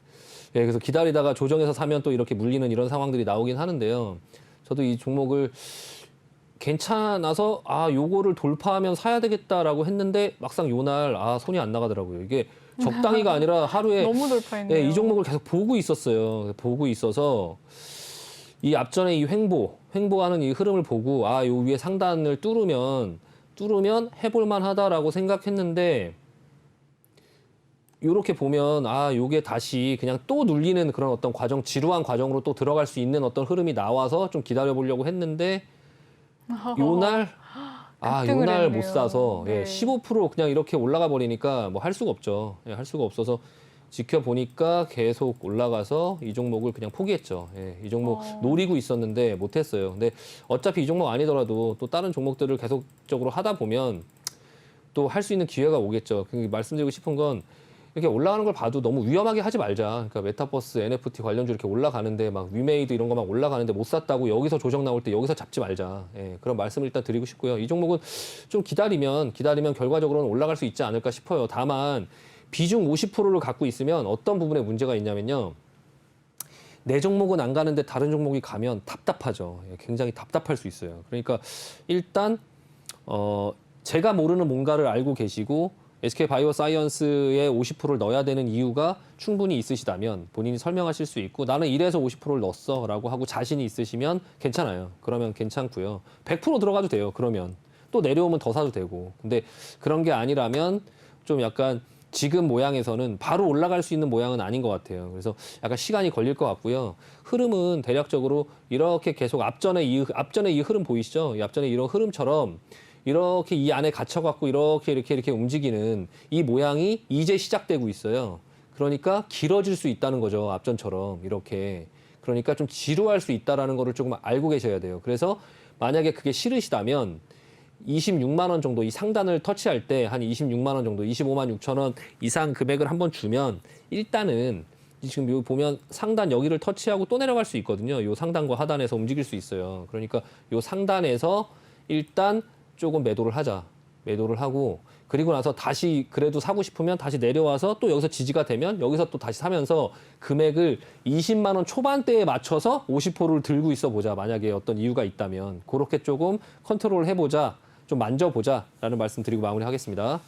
예, 그래서 기다리다가 조정해서 사면 또 이렇게 물리는 이런 상황들이 나오긴 하는데요. 저도 이 종목을 괜찮아서 요거를 돌파하면 사야 되겠다라고 했는데 막상 요날 손이 안 나가더라고요. 이게 적당히가 아니라 하루에 너무 돌파했네요. 이 종목을 계속 보고 있었어요. 보고 있어서 이 앞전에 이 횡보하는 이 흐름을 보고 요 위에 상단을 뚫으면 해볼만 하다라고 생각했는데 이렇게 보면 요게 다시 그냥 또 눌리는 그런 어떤 지루한 과정으로 또 들어갈 수 있는 어떤 흐름이 나와서 좀 기다려 보려고 했는데 요날 급등을 못 했네요. 사서 네. 15% 그냥 이렇게 올라가 버리니까 뭐 할 수가 없죠. 할 수가 없어서 지켜보니까 계속 올라가서 이 종목을 그냥 포기했죠. 이 종목 노리고 있었는데 못했어요. 근데 어차피 이 종목 아니더라도 또 다른 종목들을 계속적으로 하다 보면 또 할 수 있는 기회가 오겠죠. 말씀드리고 싶은 건 이렇게 올라가는 걸 봐도 너무 위험하게 하지 말자. 그러니까 메타버스, NFT 관련주 이렇게 올라가는데 막 위메이드 이런 거 막 올라가는데 못 샀다고 여기서 조정 나올 때 여기서 잡지 말자. 그런 말씀을 일단 드리고 싶고요. 이 종목은 좀 기다리면 결과적으로는 올라갈 수 있지 않을까 싶어요. 다만 비중 50%를 갖고 있으면 어떤 부분에 문제가 있냐면요. 내 종목은 안 가는데 다른 종목이 가면 답답하죠. 굉장히 답답할 수 있어요. 그러니까 일단 제가 모르는 뭔가를 알고 계시고 SK 바이오사이언스에 50%를 넣어야 되는 이유가 충분히 있으시다면 본인이 설명하실 수 있고 나는 이래서 50%를 넣었어라고 하고 자신이 있으시면 괜찮아요. 그러면 괜찮고요. 100% 들어가도 돼요. 그러면 또 내려오면 더 사도 되고. 근데 그런 게 아니라면 좀 약간 지금 모양에서는 바로 올라갈 수 있는 모양은 아닌 것 같아요. 그래서 약간 시간이 걸릴 것 같고요. 흐름은 대략적으로 이렇게 계속 앞전에 이 흐름 보이시죠? 이 앞전에 이런 흐름처럼 이렇게 이 안에 갇혀갖고 이렇게 움직이는 이 모양이 이제 시작되고 있어요. 그러니까 길어질 수 있다는 거죠. 앞전처럼 이렇게. 그러니까 좀 지루할 수 있다는 거를 조금 알고 계셔야 돼요. 그래서 만약에 그게 싫으시다면 26만 원 정도 이 상단을 터치할 때 한 26만 원 정도 25만 6천 원 이상 금액을 한번 주면 일단은 지금 여기 보면 상단 여기를 터치하고 또 내려갈 수 있거든요. 요 상단과 하단에서 움직일 수 있어요. 그러니까 요 상단에서 일단 조금 매도를 하고 그리고 나서 다시 그래도 사고 싶으면 다시 내려와서 또 여기서 지지가 되면 여기서 또 다시 사면서 금액을 20만 원 초반대에 맞춰서 50%를 들고 있어 보자. 만약에 어떤 이유가 있다면 그렇게 조금 컨트롤 해보자. 좀 만져보자라는 말씀 드리고 마무리하겠습니다.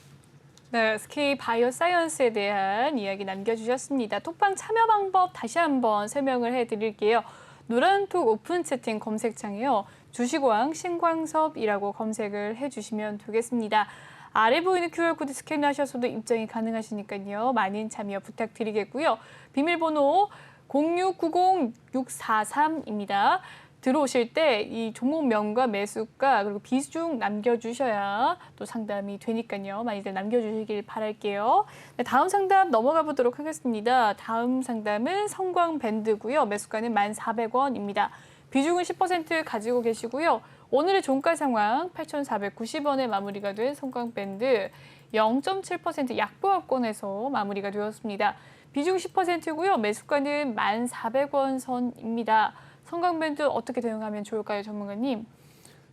네, SK 바이오사이언스에 대한 이야기 남겨주셨습니다. 톡방 참여 방법 다시 한번 설명을 해드릴게요. 노란톡 오픈 채팅 검색창에요. 주식왕 신광섭이라고 검색을 해주시면 되겠습니다. 아래 보이는 QR코드 스캔하셔서도 입장이 가능하시니까요. 많은 참여 부탁드리겠고요. 비밀번호 0690643입니다. 들어오실 때 이 종목명과 매수가 그리고 비중 남겨주셔야 또 상담이 되니까요. 많이들 남겨주시길 바랄게요. 네, 다음 상담 넘어가 보도록 하겠습니다. 다음 상담은 성광밴드고요. 매수가는 1,400원입니다. 비중은 10% 가지고 계시고요. 오늘의 종가 상황 8,490원에 마무리가 된 성광밴드 0.7% 약보합권에서 마무리가 되었습니다. 비중 10%고요. 매수가는 1,400원 선입니다. 성광밴드 어떻게 대응하면 좋을까요, 전문가님?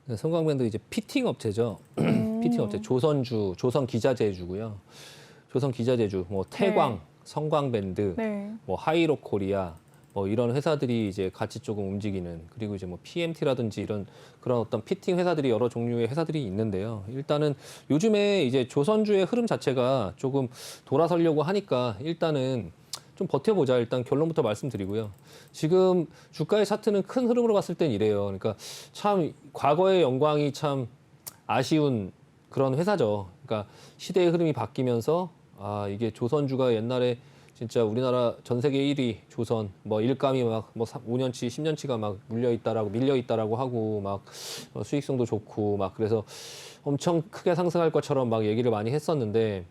네, 성광밴드 이제 피팅 업체죠. 피팅 업체 조선주, 조선 기자재주고요. 조선 기자재주, 뭐 태광, 네. 성광밴드, 네. 뭐 하이로 코리아, 뭐 이런 회사들이 이제 같이 조금 움직이는, 그리고 이제 뭐 PMT라든지 이런 그런 어떤 피팅 회사들이 여러 종류의 회사들이 있는데요. 일단은 요즘에 이제 조선주의 흐름 자체가 조금 돌아서려고 하니까 일단은 좀 버텨보자. 일단 결론부터 말씀드리고요. 지금 주가의 차트는 큰 흐름으로 봤을 땐 이래요. 그러니까 참 과거의 영광이 참 아쉬운 그런 회사죠. 그러니까 시대의 흐름이 바뀌면서 아 이게 조선주가 옛날에 진짜 우리나라 전 세계 1위 조선 뭐 일감이 막 뭐 5년치 10년치가 막 밀려 있다라고 하고 막 수익성도 좋고 막 그래서 엄청 크게 상승할 것처럼 막 얘기를 많이 했었는데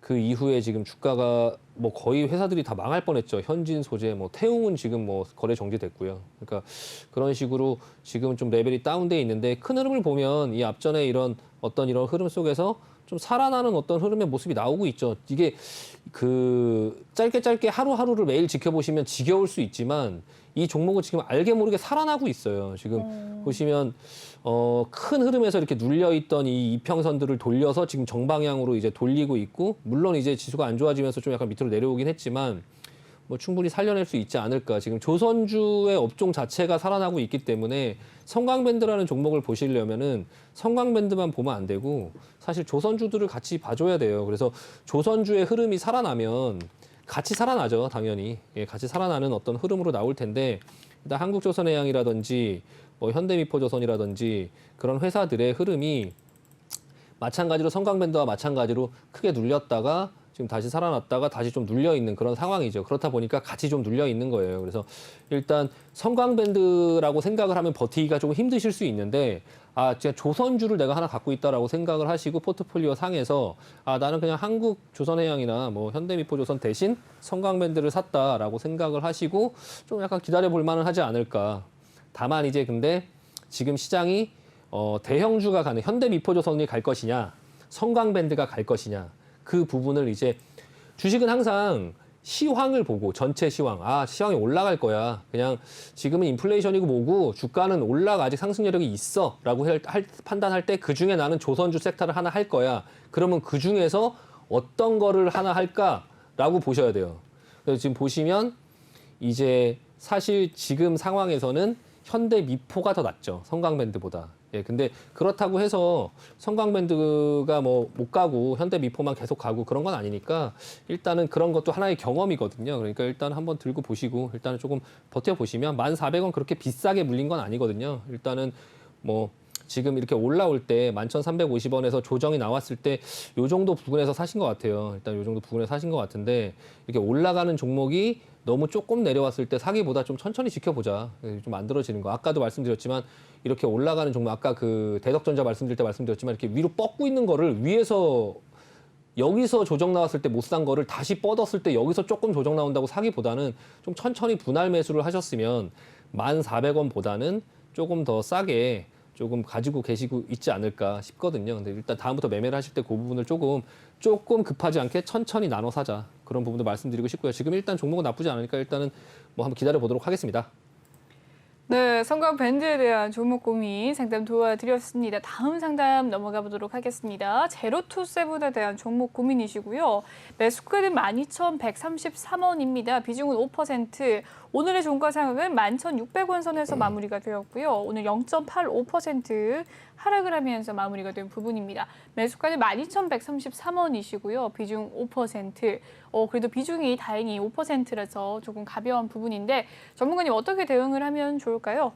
그 이후에 지금 주가가 뭐 거의 회사들이 다 망할 뻔했죠. 현진 소재, 뭐 태웅은 지금 뭐 거래 정지됐고요. 그러니까 그런 식으로 지금 좀 레벨이 다운돼 있는데 큰 흐름을 보면 이 앞전에 이런 어떤 이런 흐름 속에서 좀 살아나는 어떤 흐름의 모습이 나오고 있죠. 이게 그 짧게 하루하루를 매일 지켜보시면 지겨울 수 있지만 이 종목은 지금 알게 모르게 살아나고 있어요. 지금 보시면 큰 흐름에서 이렇게 눌려있던 이 이평선들을 돌려서 지금 정방향으로 이제 돌리고 있고 물론 이제 지수가 안 좋아지면서 좀 약간 밑으로 내려오긴 했지만 뭐 충분히 살려낼 수 있지 않을까. 지금 조선주의 업종 자체가 살아나고 있기 때문에 성광밴드라는 종목을 보시려면은 성광밴드만 보면 안 되고 사실 조선주들을 같이 봐줘야 돼요. 그래서 조선주의 흐름이 살아나면 같이 살아나죠, 당연히. 예, 같이 살아나는 어떤 흐름으로 나올 텐데 일단 한국조선해양이라든지 뭐 현대미포조선이라든지 그런 회사들의 흐름이 마찬가지로 성광밴드와 마찬가지로 크게 눌렸다가 지금 다시 살아났다가 다시 좀 눌려 있는 그런 상황이죠. 그렇다 보니까 같이 좀 눌려 있는 거예요. 그래서 일단 성광밴드라고 생각을 하면 버티기가 조금 힘드실 수 있는데 아, 진짜 조선주를 내가 하나 갖고 있다라고 생각을 하시고 포트폴리오 상에서 아, 나는 그냥 한국 조선해양이나 뭐 현대미포조선 대신 성광밴드를 샀다라고 생각을 하시고 좀 약간 기다려 볼 만은 하지 않을까. 다만 이제 근데 지금 시장이 대형주가 가는 현대미포조선이 갈 것이냐, 성광밴드가 갈 것이냐. 그 부분을 이제 주식은 항상 시황을 보고 전체 시황, 아 시황이 올라갈 거야. 그냥 지금은 인플레이션이고 뭐고 주가는 올라가 아직 상승 여력이 있어라고 판단할 때 그 중에 나는 조선주 섹터를 하나 할 거야. 그러면 그 중에서 어떤 거를 하나 할까라고 보셔야 돼요. 그래서 지금 보시면 이제 사실 지금 상황에서는 현대미포가 더 낫죠. 성광밴드보다. 예, 근데 그렇다고 해서 성광밴드가 뭐 못 가고 현대미포만 계속 가고 그런 건 아니니까 일단은 그런 것도 하나의 경험이거든요. 그러니까 일단 한번 들고 보시고 일단은 조금 버텨보시면 1,400원 그렇게 비싸게 물린 건 아니거든요. 일단은 뭐 지금 이렇게 올라올 때 11,350원에서 조정이 나왔을 때 요 정도 부근에서 사신 것 같아요. 일단 요 정도 부근에서 사신 것 같은데 이렇게 올라가는 종목이 너무 조금 내려왔을 때 사기보다 좀 천천히 지켜보자. 좀 만들어지는 거. 아까도 말씀드렸지만 이렇게 올라가는 종목 아까 그 대덕전자 말씀드릴 때 말씀드렸지만 이렇게 위로 뻗고 있는 거를 위에서 여기서 조정 나왔을 때 못 산 거를 다시 뻗었을 때 여기서 조금 조정 나온다고 사기보다는 좀 천천히 분할 매수를 하셨으면 1,400원보다는 조금 더 싸게 조금 가지고 계시고 있지 않을까 싶거든요. 근데 일단 다음부터 매매를 하실 때 그 부분을 조금 급하지 않게 천천히 나눠 사자. 그런 부분도 말씀드리고 싶고요. 지금 일단 종목은 나쁘지 않으니까 일단은 뭐 한번 기다려 보도록 하겠습니다. 네, 성광 밴드에 대한 종목 고민 상담 도와드렸습니다. 다음 상담 넘어가 보도록 하겠습니다. 제로투세븐에 대한 종목 고민이시고요. 매수가는 12,133원입니다. 비중은 5%. 오늘의 종가 상황은 11,600원 선에서 마무리가 되었고요. 오늘 0.85% 하락을 하면서 마무리가 된 부분입니다. 매수가는 12,133원이시고요. 비중 5%. 그래도 비중이 다행히 5%라서 조금 가벼운 부분인데 전문가님 어떻게 대응을 하면 좋을까요?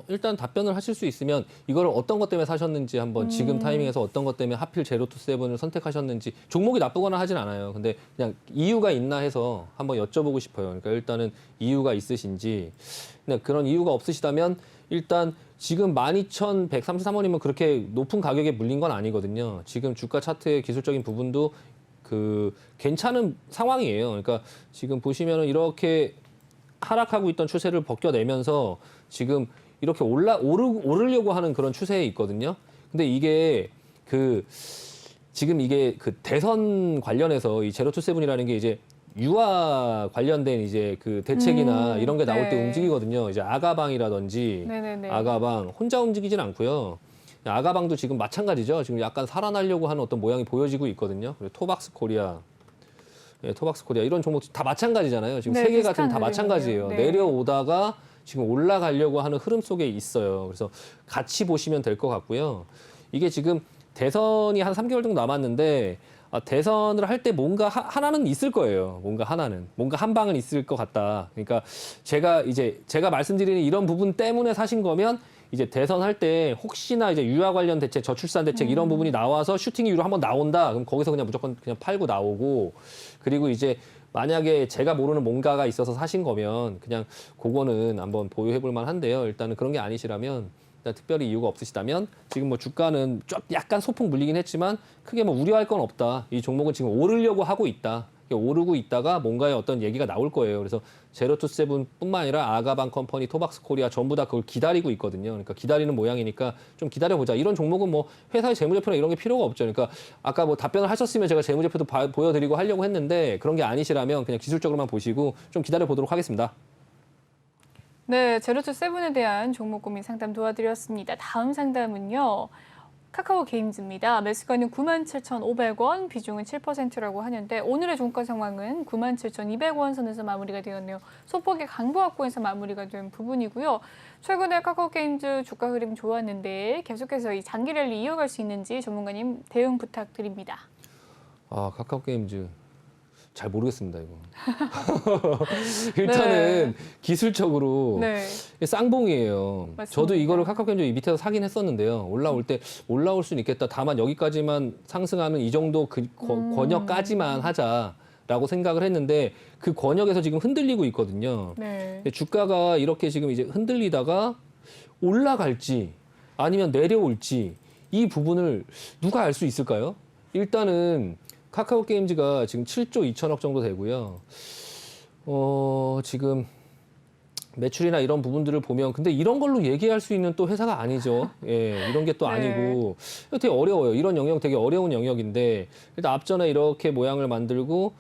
일단 답변을 하실 수 있으면 이거를 어떤 것 때문에 사셨는지 한번 지금 타이밍에서 어떤 것 때문에 하필 제로투세븐을 선택하셨는지 종목이 나쁘거나 하진 않아요. 근데 그냥 이유가 있나 해서 한번 여쭤보고 싶어요. 그러니까 일단은 이유가 있으신지. 근데 그런 이유가 없으시다면 일단 지금 12,133원이면 그렇게 높은 가격에 물린 건 아니거든요. 지금 주가 차트의 기술적인 부분도 괜찮은 상황이에요. 그러니까 지금 보시면은 이렇게 하락하고 있던 추세를 벗겨내면서 지금 이렇게 오르려고 하는 그런 추세에 있거든요. 근데 이게 지금 이게 대선 관련해서 이 제로투세븐이라는 게 이제 유아 관련된 이제 대책이나 이런 게 나올 때 네. 움직이거든요. 이제 아가방이라든지 네네네. 아가방 혼자 움직이진 않고요. 아가방도 지금 마찬가지죠. 지금 약간 살아나려고 하는 어떤 모양이 보여지고 있거든요. 그리고 토박스 코리아. 예, 토박스 코리아 이런 종목 다 마찬가지잖아요. 지금 네, 세 개가 비슷한 지금 다 마찬가지예요. 흐름이네요. 네. 내려오다가 지금 올라가려고 하는 흐름 속에 있어요. 그래서 같이 보시면 될 것 같고요. 이게 지금 대선이 한 3개월 정도 남았는데 대선을 할 때 뭔가 하나는 있을 거예요. 뭔가 한 방은 있을 것 같다. 그러니까 제가 말씀드리는 이런 부분 때문에 사신 거면 이제 대선 할 때 혹시나 이제 유아 관련 대책, 저출산 대책 이런 부분이 나와서 슈팅 이후로 한번 나온다. 그럼 거기서 그냥 무조건 그냥 팔고 나오고 그리고 이제 만약에 제가 모르는 뭔가가 있어서 사신 거면 그냥 그거는 한번 보유해 볼 만한데요. 일단은 그런 게 아니시라면 일단 특별히 이유가 없으시다면 지금 뭐 주가는 좀 약간 소폭 물리긴 했지만 크게 뭐 우려할 건 없다. 이 종목은 지금 오르려고 하고 있다. 오르고 있다가 뭔가의 어떤 얘기가 나올 거예요. 그래서 제로투세븐뿐만 아니라 아가방 컴퍼니, 토박스 코리아 전부 다 그걸 기다리고 있거든요. 그러니까 기다리는 모양이니까 좀 기다려보자. 이런 종목은 뭐 회사의 재무제표나 이런 게 필요가 없죠. 그러니까 아까 뭐 답변을 하셨으면 제가 재무제표도 보여드리고 하려고 했는데 그런 게 아니시라면 그냥 기술적으로만 보시고 좀 기다려보도록 하겠습니다. 네, 제로투세븐에 대한 종목 고민 상담 도와드렸습니다. 다음 상담은요. 카카오 게임즈입니다. 매수가는 97,500원, 비중은 7%라고 하는데 오늘의 종가 상황은 97,200원 선에서 마무리가 되었네요. 소폭의 강보합권에서 마무리가 된 부분이고요. 최근에 카카오 게임즈 주가 흐름 좋았는데 계속해서 이 장기 랠리 이어갈 수 있는지 전문가님 대응 부탁드립니다. 카카오 게임즈 잘 모르겠습니다, 이거. 일단은 기술적으로 네. 쌍봉이에요. 맞습니다. 저도 이거를 카카오게임즈 이 밑에서 사긴 했었는데요. 올라올 때 올라올 수는 있겠다. 다만 여기까지만 상승하면 이 정도 권역까지만 하자라고 생각을 했는데 그 권역에서 지금 흔들리고 있거든요. 네. 근데 주가가 이렇게 지금 이제 흔들리다가 올라갈지 아니면 내려올지 이 부분을 누가 알 수 있을까요? 일단은 카카오 게임즈가 지금 7조 2천억 정도 되고요. 지금 매출이나 이런 부분들을 보면 근데 이런 걸로 얘기할 수 있는 또 회사가 아니죠. 예, 이런 게 또 네. 아니고 되게 어려워요. 이런 영역 되게 어려운 영역인데 일단 앞전에 이렇게 모양을 만들고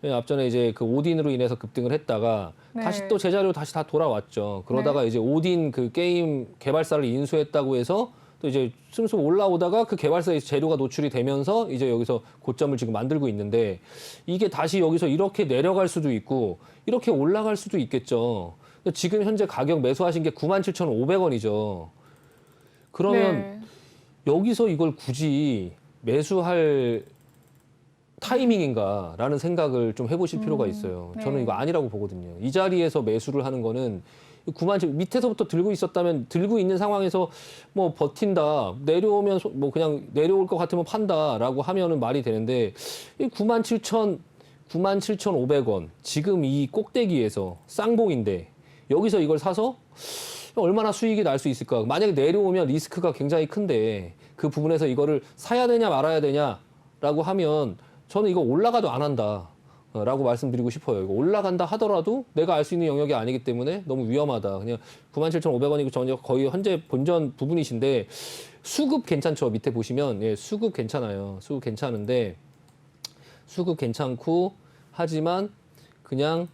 앞전에 이제 그 오딘으로 인해서 급등을 했다가 네. 다시 또 제자리로 다시 다 돌아왔죠. 그러다가 이제 오딘 그 게임 개발사를 인수했다고 해서 또 이제 숨숨 올라오다가 그 개발사의 재료가 노출이 되면서 이제 여기서 고점을 지금 만들고 있는데 이게 다시 여기서 이렇게 내려갈 수도 있고 이렇게 올라갈 수도 있겠죠. 지금 현재 가격 매수하신 게 97,500원이죠. 그러면 네. 여기서 이걸 굳이 매수할 타이밍인가라는 생각을 좀 해보실 필요가 있어요. 네. 저는 이거 아니라고 보거든요. 이 자리에서 매수를 하는 거는 9만 밑에서부터 들고 있었다면 들고 있는 상황에서 뭐 버틴다 내려오면 뭐 그냥 내려올 것 같으면 판다라고 하면은 말이 되는데 이 97,500원 지금 이 꼭대기에서 쌍봉인데 여기서 이걸 사서 얼마나 수익이 날 수 있을까? 만약에 내려오면 리스크가 굉장히 큰데 그 부분에서 이거를 사야 되냐 말아야 되냐라고 하면 저는 이거 올라가도 안 한다. 라고 말씀드리고 싶어요. 이거 올라간다 하더라도 내가 알 수 있는 영역이 아니기 때문에 너무 위험하다. 그냥 97,500원이고 전혀 거의 현재 본전 부분이신데 수급 괜찮죠? 밑에 보시면 예, 수급 괜찮아요. 수급 괜찮은데 수급 괜찮고 하지만 그냥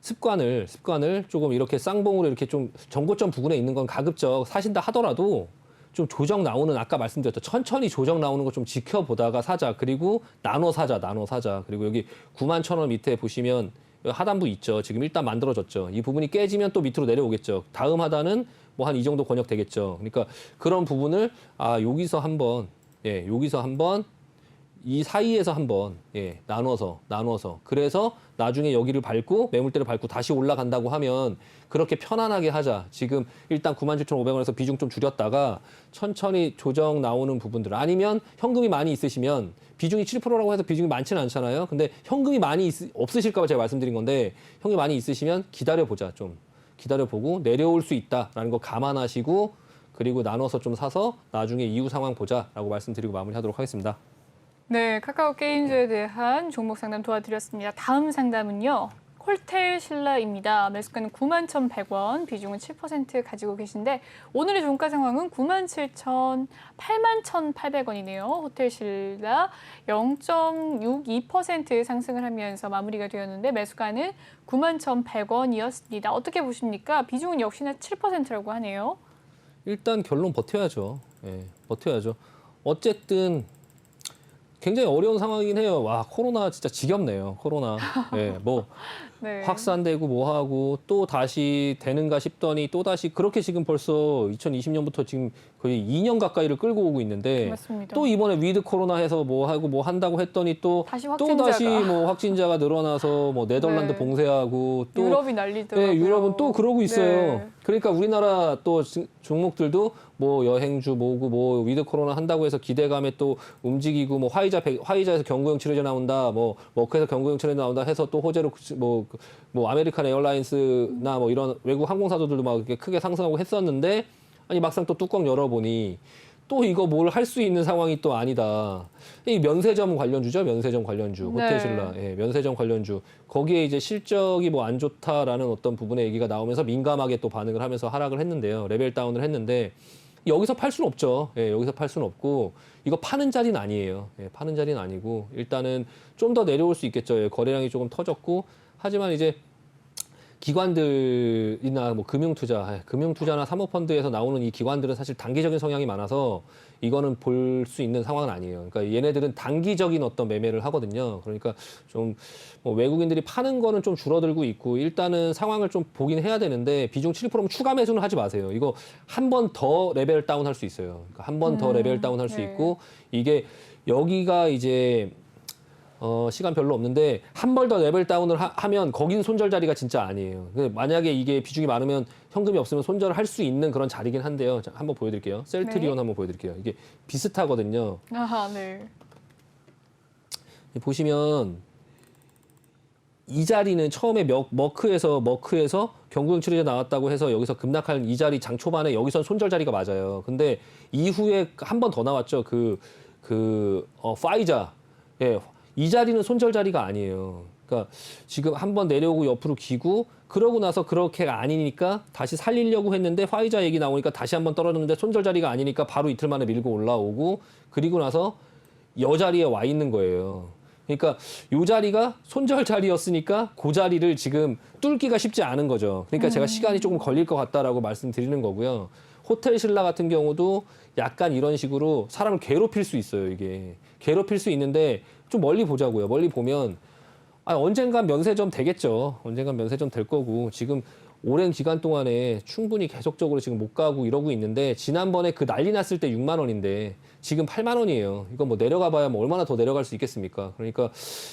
습관을 조금 이렇게 쌍봉으로 이렇게 좀 전고점 부근에 있는 건 가급적 사신다 하더라도 좀 조정 나오는 아까 말씀드렸죠. 천천히 조정 나오는 거 좀 지켜보다가 사자. 그리고 나눠 사자. 그리고 여기 91,000원 밑에 보시면 하단부 있죠. 지금 일단 만들어졌죠. 이 부분이 깨지면 또 밑으로 내려오겠죠. 다음 하단은 뭐 한 이 정도 권역 되겠죠. 그러니까 그런 부분을 여기서 한번 이 사이에서 한번 나눠서 그래서 나중에 여기를 밟고 매물대를 밟고 다시 올라간다고 하면 그렇게 편안하게 하자. 지금 일단 97,500원에서 비중 좀 줄였다가 천천히 조정 나오는 부분들 아니면 현금이 많이 있으시면 비중이 7%라고 해서 비중이 많지는 않잖아요. 근데 현금이 많이 없으실까 봐 제가 말씀드린 건데 현금이 많이 있으시면 기다려보자. 좀 기다려보고 내려올 수 있다라는 거 감안하시고 그리고 나눠서 좀 사서 나중에 이후 상황 보자라고 말씀드리고 마무리하도록 하겠습니다. 네, 카카오 게임즈에 대한 종목 상담 도와드렸습니다. 다음 상담은요. 홀텔 신라입니다. 매수가는 91,100원, 비중은 7% 가지고 계신데 오늘의 종가 상황은 81,800원이네요. 호텔 신라 0.62% 상승을 하면서 마무리가 되었는데 매수가는 91,100원이었습니다. 어떻게 보십니까? 비중은 역시나 7%라고 하네요. 일단 결론 버텨야죠. 버텨야죠. 어쨌든 굉장히 어려운 상황이긴 해요. 와, 코로나 진짜 지겹네요. 코로나. 뭐 네. 확산되고 뭐 하고 또 다시 되는가 싶더니 또 다시 그렇게 지금 벌써 2020년부터 지금 거의 2년 가까이를 끌고 오고 있는데 맞습니다. 또 이번에 위드 코로나 해서 뭐 하고 뭐 한다고 했더니 또 다시 뭐 확진자가 늘어나서 뭐 네덜란드 네. 봉쇄하고 또 유럽이 난리더라고요. 유럽은 또 그러고 있어요. 네. 그러니까 우리나라 또 종목들도 뭐 여행주 뭐고 뭐 위드 코로나 한다고 해서 기대감에 또 움직이고 뭐 화이자에서 경구용 치료제 나온다 뭐 머크에서 경구용 치료제 나온다 해서 또 호재로 뭐 아메리칸 에어라인스나 뭐 이런 외국 항공사들도 막 이렇게 크게 상승하고 했었는데 아니 막상 또 뚜껑 열어보니 또 이거 뭘 할 수 있는 상황이 또 아니다. 이 면세점 관련주죠. 면세점 관련주. 네. 호텔신라. 면세점 관련주. 거기에 이제 실적이 뭐 안 좋다라는 어떤 부분의 얘기가 나오면서 민감하게 또 반응을 하면서 하락을 했는데요. 레벨 다운을 했는데 여기서 팔 수는 없죠. 여기서 팔 수는 없고 이거 파는 자리는 아니에요. 파는 자리는 아니고 일단은 좀 더 내려올 수 있겠죠. 거래량이 조금 터졌고 하지만 이제 기관들이나 뭐 금융투자나 사모펀드에서 나오는 이 기관들은 사실 단기적인 성향이 많아서 이거는 볼 수 있는 상황은 아니에요. 그러니까 얘네들은 단기적인 어떤 매매를 하거든요. 그러니까 좀 뭐 외국인들이 파는 거는 좀 줄어들고 있고 일단은 상황을 좀 보긴 해야 되는데 비중 7%면 추가 매수는 하지 마세요. 이거 한 번 더 레벨 다운 할 수 있어요. 그러니까 한 번 더 레벨 다운 할 수 네. 있고 이게 여기가 이제 시간 별로 없는데 한 번 더 레벨 다운을 하면 거긴 손절 자리가 진짜 아니에요. 만약에 이게 비중이 많으면 현금이 없으면 손절을 할 수 있는 그런 자리긴 한데요. 자, 한번 보여드릴게요. 셀트리온 네. 한번 보여드릴게요. 이게 비슷하거든요. 아하, 네. 보시면 이 자리는 처음에 머크에서 경구용 치료제 나왔다고 해서 여기서 급락할 이 자리 장 초반에 여기선 손절 자리가 맞아요. 근데 이후에 한 번 더 나왔죠. 파이자. 이 자리는 손절 자리가 아니에요. 그러니까 지금 한번 내려오고 옆으로 기고 그러고 나서 그렇게가 아니니까 다시 살리려고 했는데 화이자 얘기 나오니까 다시 한번 떨어졌는데 손절 자리가 아니니까 바로 이틀 만에 밀고 올라오고 그리고 나서 이 자리에 와 있는 거예요. 그러니까 이 자리가 손절 자리였으니까 그 자리를 지금 뚫기가 쉽지 않은 거죠. 그러니까 제가 시간이 조금 걸릴 것 같다라고 말씀드리는 거고요. 호텔 신라 같은 경우도 약간 이런 식으로 사람을 괴롭힐 수 있어요. 이게 괴롭힐 수 있는데 좀 멀리 보자고요. 멀리 보면 언젠간 면세점 되겠죠. 언젠간 면세점 될 거고 지금 오랜 기간 동안에 충분히 계속적으로 지금 못 가고 이러고 있는데 지난번에 그 난리 났을 때 6만 원인데 지금 8만 원이에요. 이거 뭐 내려가 봐야 뭐 얼마나 더 내려갈 수 있겠습니까? 그러니까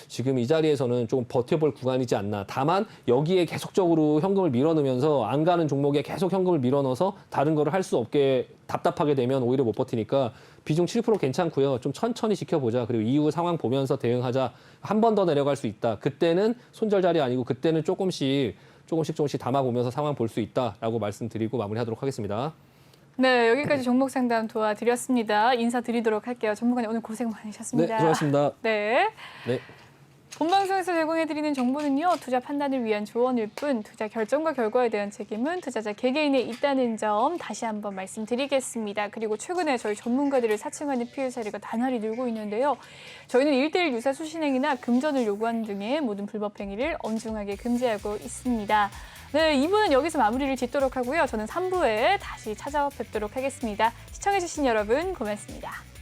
지금 이 자리에서는 조금 버텨볼 구간이지 않나. 다만 여기에 계속적으로 현금을 밀어넣으면서 안 가는 종목에 계속 현금을 밀어넣어서 다른 거를 할 수 없게 답답하게 되면 오히려 못 버티니까 비중 7% 괜찮고요. 좀 천천히 지켜보자. 그리고 이후 상황 보면서 대응하자. 한 번 더 내려갈 수 있다. 그때는 손절 자리 아니고 그때는 조금씩 담아보면서 상황 볼 수 있다라고 말씀드리고 마무리하도록 하겠습니다. 네, 여기까지 종목 상담 도와드렸습니다. 인사드리도록 할게요. 전문가님 오늘 고생 많으셨습니다. 네, 수고하셨습니다. 네. 네. 본방송에서 제공해드리는 정보는요, 투자 판단을 위한 조언일 뿐 투자 결정과 결과에 대한 책임은 투자자 개개인에 있다는 점 다시 한번 말씀드리겠습니다. 그리고 최근에 저희 전문가들을 사칭하는 피해 사례가 다날이 늘고 있는데요. 저희는 1:1 유사 수신행위나 금전을 요구하는 등의 모든 불법 행위를 엄중하게 금지하고 있습니다. 네, 2부는 여기서 마무리를 짓도록 하고요. 저는 3부에 다시 찾아뵙도록 하겠습니다. 시청해주신 여러분 고맙습니다.